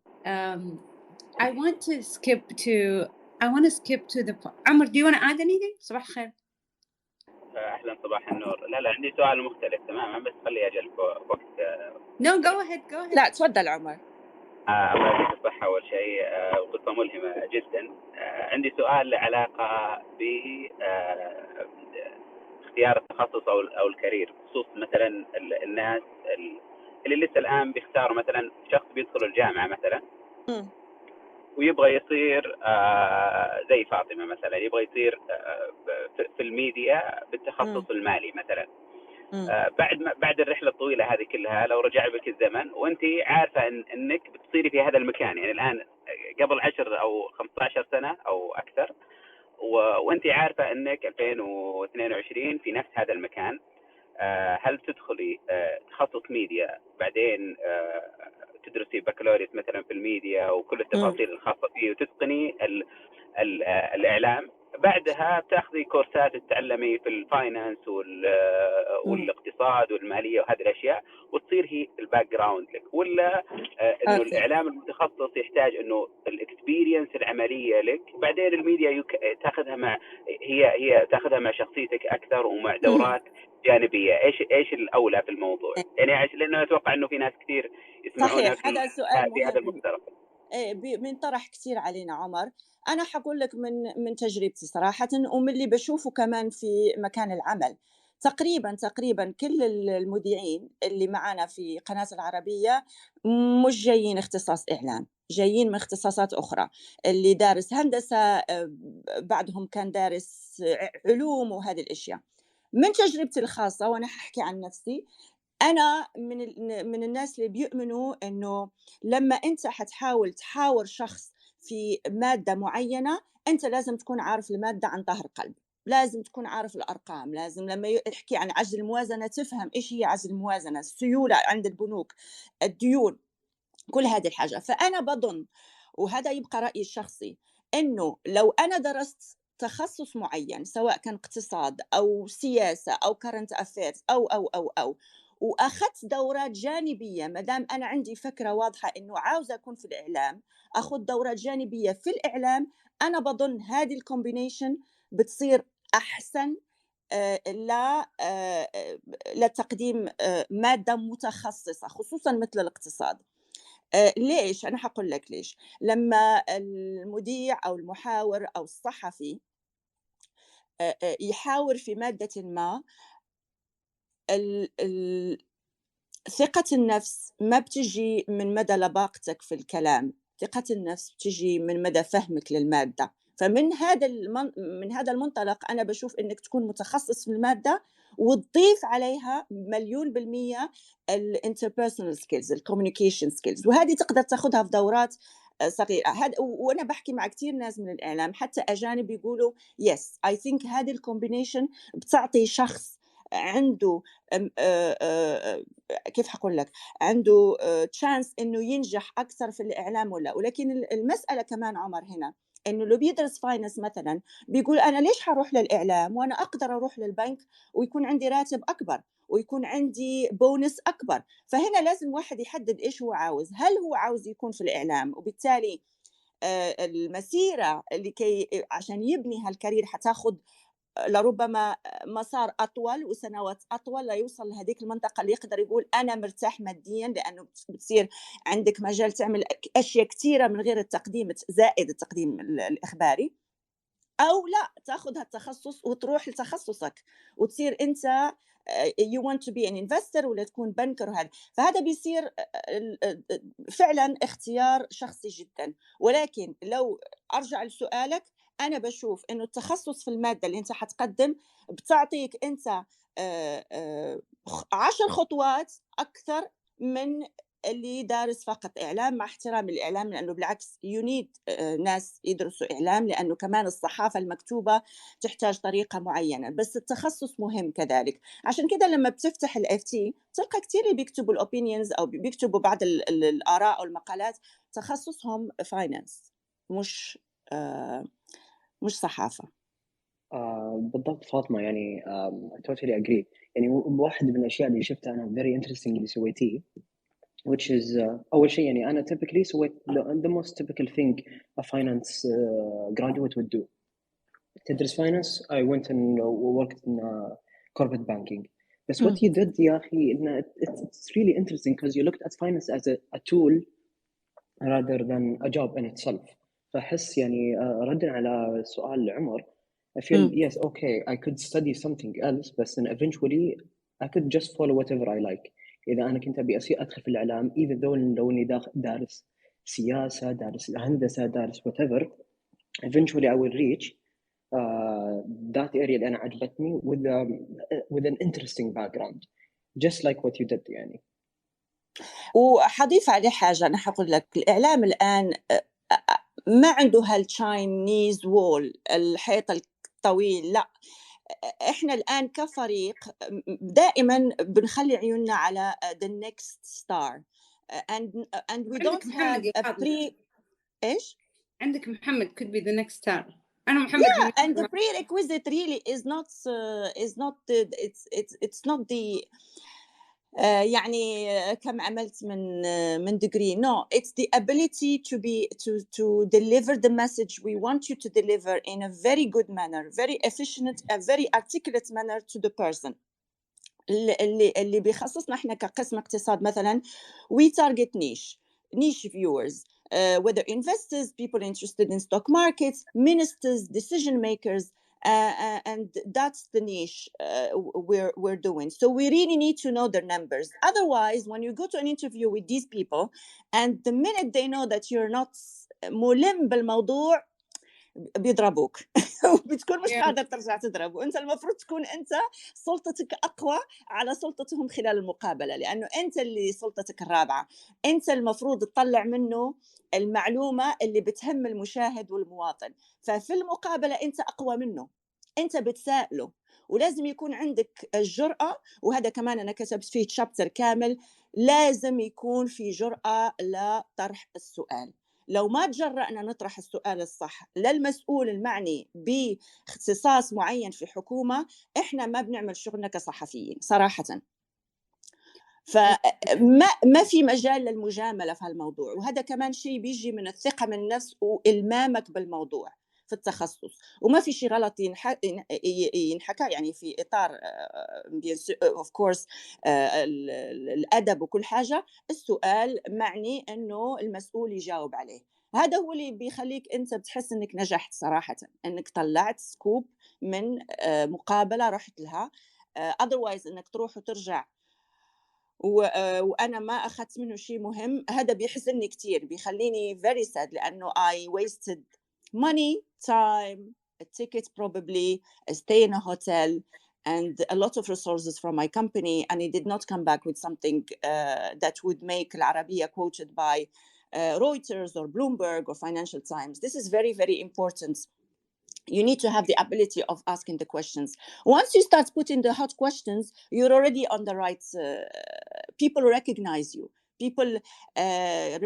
I want to skip to the Amr, do you want to add anything? صباح الخير. اهلا صباح النور. لا عندي سؤال مختلف تماما، بس خلي اجل وقت. No, go ahead. لا تفضل عمر. الله يعطيك الصحة أول شيء، وقصة ملهمة جدا. عندي سؤال له علاقة ب اختيار التخصص أو الكارير، بخصوص مثلا الناس اللي لسه الآن بيختاروا، مثلا شخص بيدخل الجامعة مثلا ويبغى يصير زي فاطمة مثلا، يبغى يصير في الميديا بالتخصص المالي مثلا. بعد الرحلة الطويلة هذه كلها، لو رجع بك الزمن وانت عارفة انك بتصيري في هذا المكان، يعني الآن قبل 10 أو 15 سنة أو أكثر، وانت عارفة انك 2022 في نفس هذا المكان، هل تدخلي تخصص ميديا بعدين تدرسي بكالوريوس مثلا في الميديا وكل التفاصيل الخاصة فيه وتتقني الإعلام، بعدها تاخذي كورسات تتعلمي في الفاينانس والاقتصاد والمالية وهذه الأشياء، وتصير هي الباك جراوند لك؟ ولا إنه الإعلام المتخصص يحتاج إنه الإكسبيرينس العملية لك، بعدين الميديا تاخذها مع هي تاخذها مع شخصيتك أكثر ومع دورات جانبية؟ ايش الاولى في الموضوع؟ يعني لانه اتوقع انه في ناس كثير يسمعونا صحيح، هذا سؤال في هذا مهم. المقترح. بنطرح كثير علينا عمر. انا حقول لك من تجربتي صراحه، ومن اللي بشوفه كمان في مكان العمل. تقريبا كل المذيعين اللي معنا في قناة العربية مش جايين اختصاص إعلام، جايين من اختصاصات أخرى. اللي دارس هندسة، بعدهم كان دارس علوم وهذه الأشياء. من تجربتي الخاصة وأنا ححكي عن نفسي، أنا من الناس اللي بيؤمنوا إنه لما أنت حتحاول تحاور شخص في مادة معينة، أنت لازم تكون عارف المادة عن ظهر قلب، لازم تكون عارف الأرقام، لازم لما يحكي عن عجز الموازنة تفهم إيش هي عجز الموازنة، السيولة عند البنوك، الديون، كل هذه الحاجة. فأنا بظن، وهذا يبقى رأيي الشخصي، إنه لو أنا درست تخصص معين، سواء كان اقتصاد أو سياسة أو current affairs أو وأخذت دورات جانبية، مدام أنا عندي فكرة واضحة إنه عاوزة أكون في الإعلام، أخذ دورات جانبية في الإعلام، أنا بظن هذه الكومبينيشن بتصير أحسن لتقديم مادة متخصصة، خصوصا مثل الاقتصاد. ليش؟ أنا حقول لك ليش. لما المذيع أو المحاور أو الصحفي يحاور في مادة ما، ثقة النفس ما بتجي من مدى لباقتك في الكلام، ثقة النفس بتجي من مدى فهمك للمادة. فمن هذا المنطلق أنا بشوف إنك تكون متخصص في المادة وتضيف عليها 100% الانتربيرسونال سكيلز، الكوميونيكيشن سكيلز، وهذه تقدر تاخذها في دورات صغيرة. وأنا بحكي مع كتير ناس من الإعلام حتى أجانب يقولوا يس I think هذه الكومبينيشن بتعطي شخص عنده كيف حقول لك، عنده تشانس إنه ينجح أكثر في الإعلام ولا. ولكن المسألة كمان عمر هنا، إنه لو بيدرس فاينانس مثلا بيقول أنا ليش حروح للإعلام وأنا أقدر أروح للبنك ويكون عندي راتب أكبر ويكون عندي بونس أكبر. فهنا لازم واحد يحدد إيش هو عاوز، هل هو عاوز يكون في الإعلام وبالتالي المسيرة اللي عشان يبني هالكارير حتاخد لربما مسار أطول وسنوات أطول ليوصل لهذيك المنطقة اللي يقدر يقول أنا مرتاح ماديا، لأنه بتصير عندك مجال تعمل أشياء كثيرة من غير التقديم زائد التقديم الإخباري. أو لا، تأخذ هالتخصص وتروح لتخصصك وتصير أنت you want to be an investor ولا تكون بنكر وهذا. فهذا بيصير فعلا اختيار شخصي جدا. ولكن لو أرجع لسؤالك، أنا بشوف إنه التخصص في المادة اللي أنت حتقدم بتعطيك أنت 10 خطوات أكثر من اللي دارس فقط إعلام، مع احترامي للإعلام، لأنه بالعكس يونيد ناس يدرسوا إعلام، لأنه كمان الصحافة المكتوبة تحتاج طريقة معينة، بس التخصص مهم كذلك. عشان كده لما بتفتح FT تلقى كتير اللي بيكتبوا الأوبينيونز أو بيكتبوا بعض الآراء أو المقالات تخصصهم فاينانس، مش صحافة. بالضبط فاطمة، يعني totally agree. يعني واحد من الأشياء اللي شفتها أنا very interesting اللي سويتيه which is أول شيء، يعني أنا typically سويت the most typical thing a finance graduate would do. تدرس finance. I went and worked in corporate banking. But what you did يا أخي إنه it's really interesting because you looked at finance as a tool rather than a job in itself. فأحس يعني ردا على سؤال عمر, I feel yes, okay, I could study something else, but then eventually I could just follow whatever I like. إذا أنا كنت أبي أدخل في الإعلام, even though لو إني دارس سياسة, دارس هندسة, دارس whatever, eventually I will reach that area اللي أنا عجبتني with an interesting background, just like what you did يعني. وحضيف عليه حاجة، أنا حقول لك الإعلام الآن ما عنده هالتشاينيز وول، الحيط الطويل، لا، إحنا الآن كفريق دائما بنخلي عيوننا على the next star and we don't have a إيش؟ عندك محمد could be the next star. أنا محمد. Yeah, and the prerequisite really is not it's not the يعني كم عملت من degree. No, it's the ability to deliver the message we want you to deliver in a very good manner, very efficient, a very articulate manner to the person. اللي بيخصصنا احنا كقسم اقتصاد مثلا, we target niche viewers, whether investors, people interested in stock markets, ministers, decision makers, and that's the niche we're doing. So we really need to know their numbers. Otherwise, when you go to an interview with these people, and the minute they know that you're not ملم بالموضوع بيضربوك بتكون مش قادر ترجع تضرب. وانت المفروض تكون انت سلطتك اقوى على سلطتهم خلال المقابله, لانه انت اللي سلطتك الرابعه, انت المفروض تطلع منه المعلومه اللي بتهم المشاهد والمواطن. ففي المقابله انت اقوى منه, انت بتسائله, ولازم يكون عندك الجرأة. وهذا كمان انا كتبت فيه شابتر كامل, لازم يكون في جرأة لطرح السؤال. لو ما تجرأنا نطرح السؤال الصح للمسؤول المعني باختصاص معين في حكومة, إحنا ما بنعمل شغلنا كصحفيين صراحة. فما في مجال للمجاملة في هالموضوع, وهذا كمان شيء بيجي من الثقة من النفس وإلمامك بالموضوع في التخصص. وما في شيء غلط ينحكى يعني في إطار of course الأدب وكل حاجة. السؤال معني أنه المسؤول يجاوب عليه. هذا هو اللي بيخليك أنت بتحس أنك نجحت صراحة, أنك طلعت سكوب من مقابلة رحت لها. otherwise أنك تروح وترجع وأنا ما أخذت منه شيء مهم, هذا بيحزنني كتير, بيخليني very sad, لأنه I wasted money, time, a ticket probably, a stay in a hotel, and a lot of resources from my company, and I did not come back with something that would make العربية quoted by Reuters or Bloomberg or Financial Times. This is very, very important. You need to have the ability of asking the questions. Once you start putting the hot questions, you're already on the right. People recognize you. People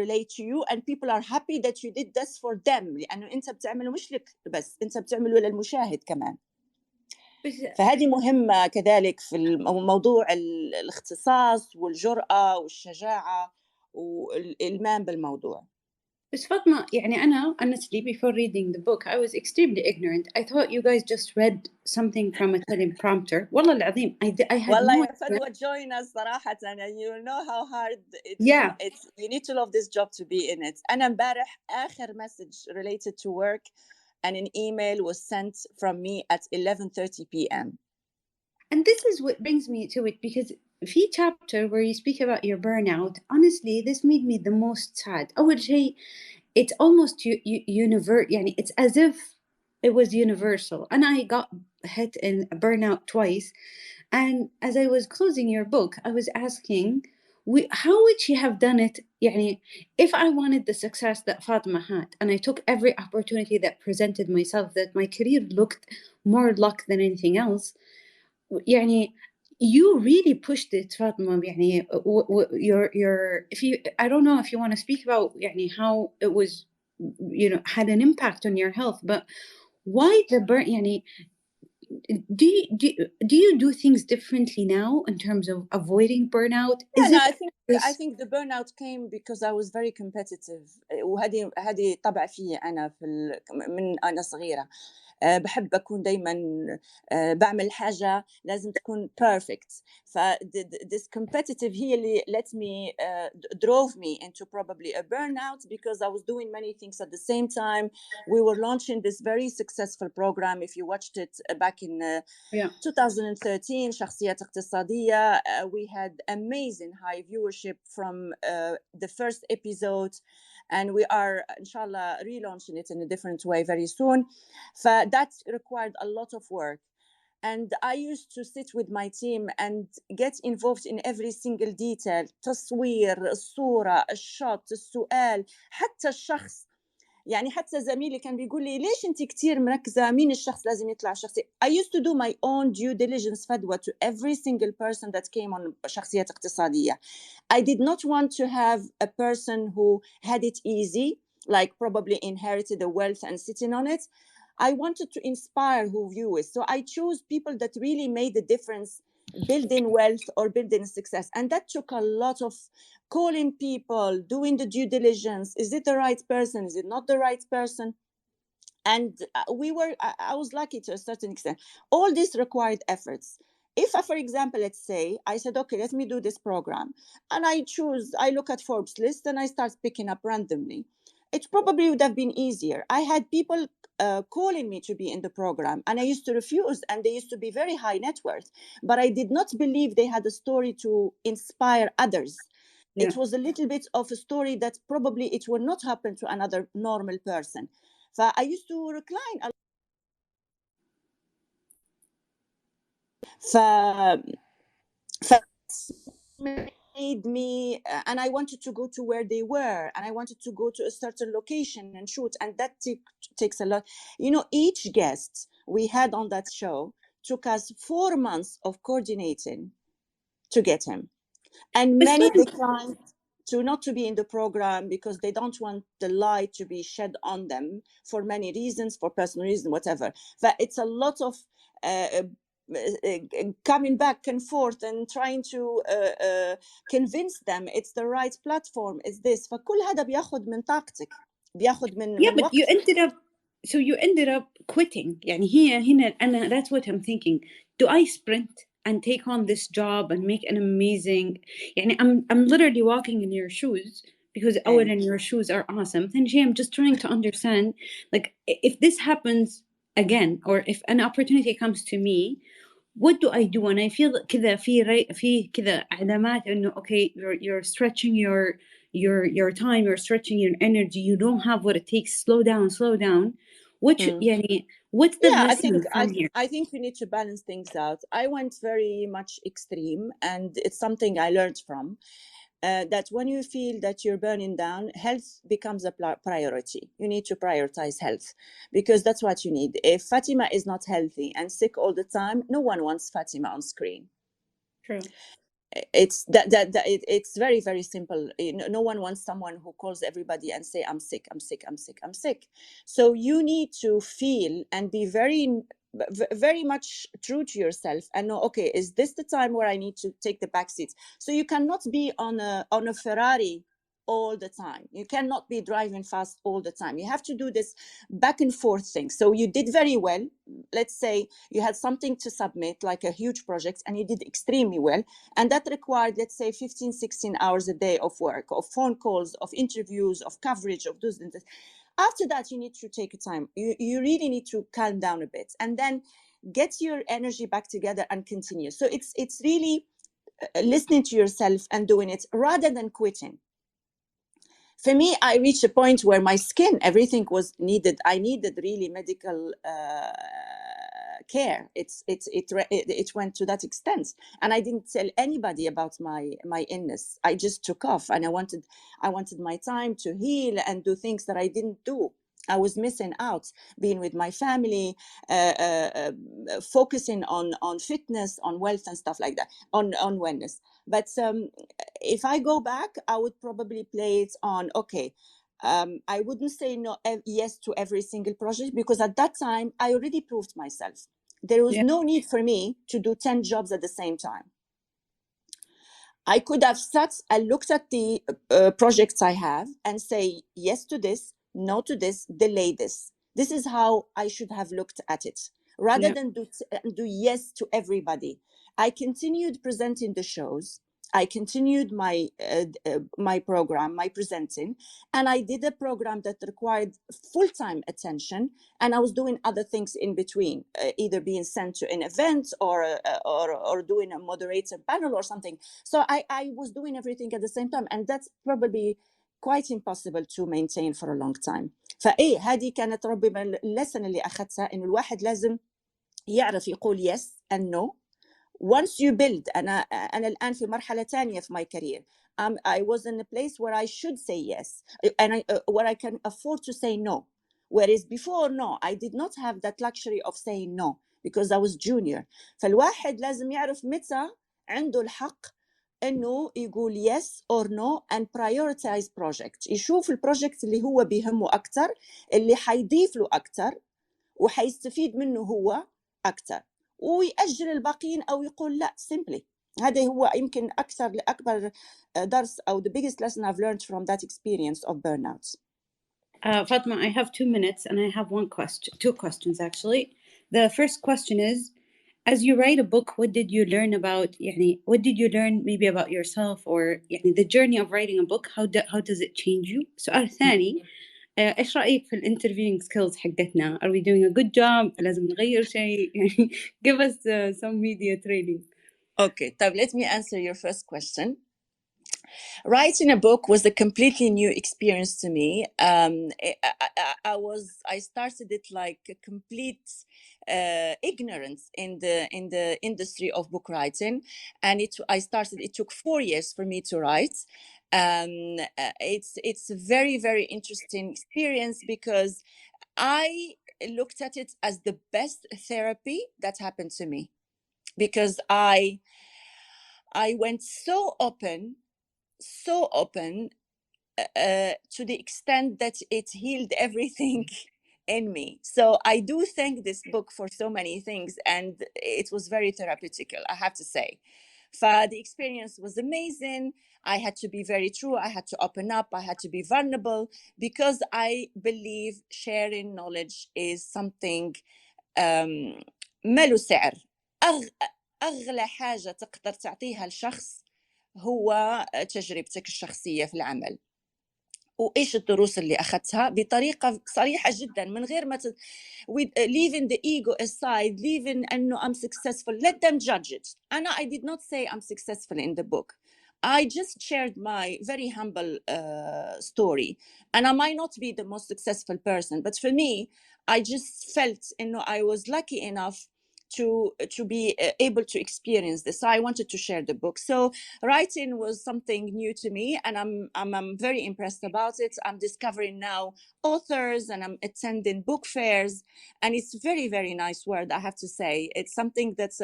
relate to you, and people are happy that you did this for them. لأنه أنت بتعمله مش لك بس, أنت بتعمله للمشاهد كمان. فهذه مهمة كذلك في الموضوع الاختصاص والجرأة والشجاعة والإلمام بالموضوع. But Fatma, يعني أنا honestly before reading the book I was extremely ignorant. I thought you guys just read something from a teleprompter. والله العظيم I had والله no يا فدوى join us صراحة, and you know how hard yeah. it's you need to love this job to be in it. أنا امبارح آخر message related to work and an email was sent from me at 11:30 p.m. And this is what brings me to it, because في chapter where you speak about your burnout, honestly this made me the most sad. أول شيء it's almost universal, يعني it's as if it was universal, and I got hit in a burnout twice. And as I was closing your book I was asking, how would she have done it? يعني if I wanted the success that Fatima had, and I took every opportunity that presented myself, that my career looked more luck than anything else, يعني you really pushed it, Fatima. يعني your if you, I don't know if you want to speak about يعني how it was, you know, had an impact on your health, but why the burn? يعني do you do things differently now in terms of avoiding burnout? I think the burnout came because I was very competitive. وهذه طبع فيه أنا من أنا صغيرة. بحب أكون دايما بعمل حاجة لازم تكون perfect. This competitive هي اللي let me drove me into probably a burnout, because I was doing many things at the same time. We were launching this very successful program, if you watched it back in 2013, شخصيات اقتصادية. We had amazing high viewership from the first episode, and we are inshallah relaunching it in a different way very soon. That required a lot of work, and I used to sit with my team and get involved in every single detail. تصوير الصورة الشوت السؤال حتى الشخص. يعني حتى زميلي كان بيقول لي ليش انت كتير مركزة مين الشخص لازم يطلع شخصي. I used to do my own due diligence فدوى to every single person that came on شخصيات اقتصادية. I did not want to have a person who had it easy, like probably inherited the wealth and sitting on it. I wanted to inspire who view it. So I chose people that really made a difference, building wealth or building success. And that took a lot of calling people, doing the due diligence. Is it the right person? Is it not the right person? And I was lucky to a certain extent. All this required efforts. If, for example, let's say I said, okay, let me do this program, and I look at Forbes list and I start picking up randomly, it probably would have been easier. I had people calling me to be in the program, and I used to refuse, and they used to be very high net worth, but I did not believe they had a story to inspire others. It was a little bit of a story that probably it will not happen to another normal person. I used to recline a made me and I wanted to go to where they were, and I wanted to go to a certain location and shoot, and that takes a lot. You know, each guest we had on that show took us 4 months of coordinating to get him, and many declined to not to be in the program because they don't want the light to be shed on them for many reasons, for personal reasons, whatever. But it's a lot of coming back and forth and trying to convince them it's the right platform, is this. فكل هذا بياخد من طاقتك، بياخد من but وقت. you ended up quitting. يعني هنا أنا that's what I'm thinking. Do I sprint and take on this job and make an amazing, يعني I'm literally walking in your shoes because أولاً your shoes are awesome. ثاني شيء I'm just trying to understand, like, if this happens again, or if an opportunity comes to me, what do I do? And I feel كذا في كذا علامات إنه okay, you're stretching your time, you're stretching your energy, you don't have what it takes. Slow down. يعني what's the lesson from here? I think you need to balance things out. I went very much extreme, and it's something I learned from. That when you feel that you're burning down, health becomes a priority. You need to prioritize health, because that's what you need. If Fatima is not healthy and sick all the time, no one wants Fatima on screen. True. It's it's very, very simple. No one wants someone who calls everybody and say, I'm sick. So you need to feel and be very much true to yourself and know, okay, is this the time where I need to take the back seat? So you cannot be on a Ferrari all the time. You cannot be driving fast all the time. You have to do this back and forth thing. So you did very well. Let's say you had something to submit, like a huge project, and you did extremely well. And that required, let's say, 15, 16 hours a day of work, of phone calls, of interviews, of coverage, of those. After that, you need to take a time. You really need to calm down a bit, and then get your energy back together and continue. So it's really listening to yourself and doing it rather than quitting. For me, I reached a point where my skin, everything was needed. I needed really medical care. It went to that extent, and I didn't tell anybody about my illness. I just took off, and I wanted my time to heal and do things that I didn't do. I was missing out, being with my family, focusing on fitness, on wealth and stuff like that, on wellness. But if I go back, I would probably play it on, okay, I wouldn't say yes to every single project, because at that time, I already proved myself. There was no need for me to do 10 jobs at the same time. I could have sat and looked at the projects I have and say yes to this, no to this, delay this. This is how I should have looked at it. Rather than do yes to everybody, I continued presenting the shows. I continued my program, my presenting, and I did a program that required full-time attention, and I was doing other things in between, either being sent to an event or doing a moderator panel or something. So I was doing everything at the same time, and that's probably quite impossible to maintain for a long time. فايه هذه كانت ربما اللسن اللي اخذتها انه الواحد لازم يعرف يقول yes and no. Once you build, أنا الآن في مرحلة ثانية في my career. I was in a place where I should say yes, and where I can afford to say no. Whereas before, no, I did not have that luxury of saying no because I was junior. فالواحد لازم يعرف متى عنده الحق إنه يقول yes or no and prioritize project. يشوف البروجكت اللي هو بيهمه أكتر، اللي حيضيف له أكتر وحيستفيد منه هو أكتر، ويأجل الباقيين أو يقول لا simply. هذا هو يمكن أكبر درس أو the biggest lesson I've learned from that experience of burnout. Fatima, I have 2 minutes and I have two questions actually. The first question is, as you write a book, what did you learn about, what did you learn maybe about yourself or the journey of writing a book, how does it change you? السؤال الثاني، إيش رأيك في الانترفيوينج سكيلز حقتنا؟ Are we doing a good job؟ لازم نغير شيء؟ Give us some media training. Okay, طب let me answer your first question. Writing a book was a completely new experience to me. I started it like a complete ignorance in the industry of book writing, and it took 4 years for me to write. It's a very, very interesting experience because I looked at it as the best therapy that happened to me, because I went so open to the extent that it healed everything in me. So I do thank this book for so many things, and it was very therapeutical, I have to say. The experience was amazing. I had to be very true. I had to open up. I had to be vulnerable because I believe sharing knowledge is something ما له سعر. أغلى حاجة تقدر تعطيها لشخص هو تجربتك الشخصية في العمل، وإيش الدروس اللي أخذتها بطريقة صريحة جدا من غير ما leaving the ego aside, leaving أنه I'm successful, let them judge it. I did not say I'm successful in the book. I just shared my very humble story, and I might not be the most successful person, but for me, I just felt I was lucky enough to be able to experience this. So I wanted to share the book. So writing was something new to me, and I'm very impressed about it. I'm discovering now authors, and I'm attending book fairs, and it's very, very nice word, I have to say. It's something that's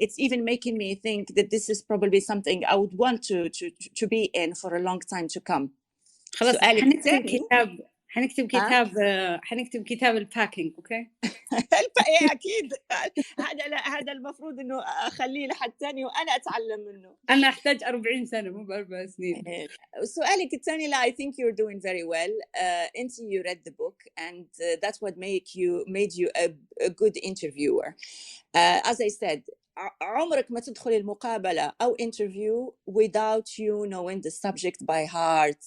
it's even making me think that this is probably something I would want to be in for a long time to come. خلاص حنكتب كتاب الباكينج. اوكي اكيد هذا المفروض انه اخليه لحد ثاني وانا اتعلم منه. انا احتاج 40 سنه مو ب4 سنين. سؤالك الثاني، لا I think you're doing very well. You read the book, and that's what made you a good interviewer. As I said, عمرك ما تدخل المقابلة أو interview without you knowing the subject by heart,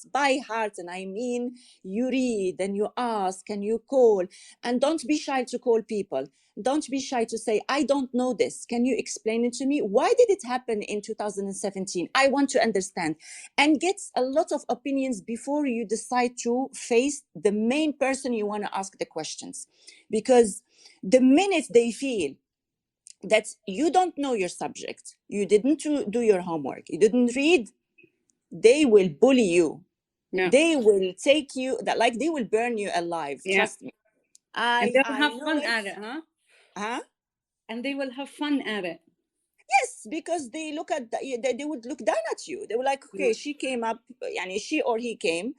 and I mean you read and you ask and you call, and don't be shy to call people. Don't be shy to say, I don't know this. Can you explain it to me? Why did it happen in 2017? I want to understand. And get a lot of opinions before you decide to face the main person you want to ask the questions. Because the minute they feel that you don't know your subject, you didn't do your homework, you didn't read, they will bully you. Yeah. They will take you, they will burn you alive. Yeah. Trust me. And they'll have fun at it, huh? Huh? And they will have fun at it. Yes, because they would look down at you. They were like, okay, she came up, she or he came,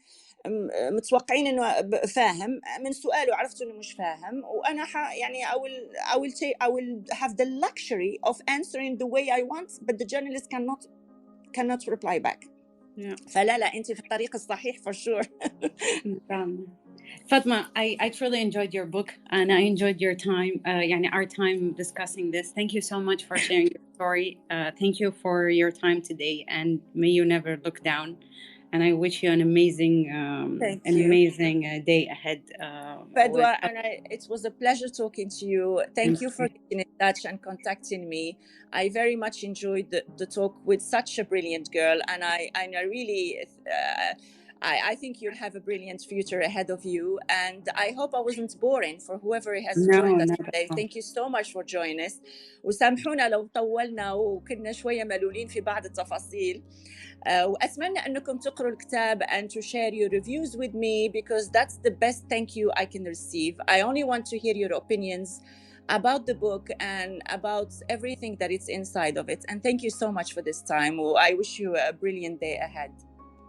متوقعين انه فاهم، من سؤاله عرفت انه مش فاهم، وانا I will have the luxury of answering the way I want, but the journalist cannot reply back. Yeah. فلا انت في الطريق الصحيح for sure. Fatma, I truly enjoyed your book and I enjoyed your time, our time discussing this. Thank you so much for sharing your story. Thank you for your time today, and may you never look down. And I wish you an amazing day ahead. Fadwa, and it was a pleasure talking to you. Thank you for getting in touch and contacting me. I very much enjoyed the talk with such a brilliant girl, and I really... I think you'll have a brilliant future ahead of you, and I hope I wasn't boring for whoever has joined us today. Thank you so much for joining us. وسامحونا لو طولنا وكنا شوية ملولين في بعض التفاصيل. وأتمنى أنكم تقروا الكتاب and to share your reviews with me, because that's the best thank you I can receive. I only want to hear your opinions about the book and about everything that is inside of it. And thank you so much for this time. I wish you a brilliant day ahead.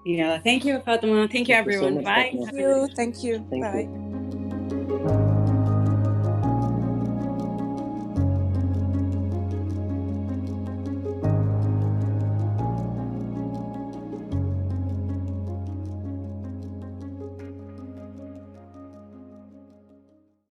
Yeah, thank you, Fatima. Thank you, everyone. So much, Bye. Fatima. Thank you. Thank Bye. you.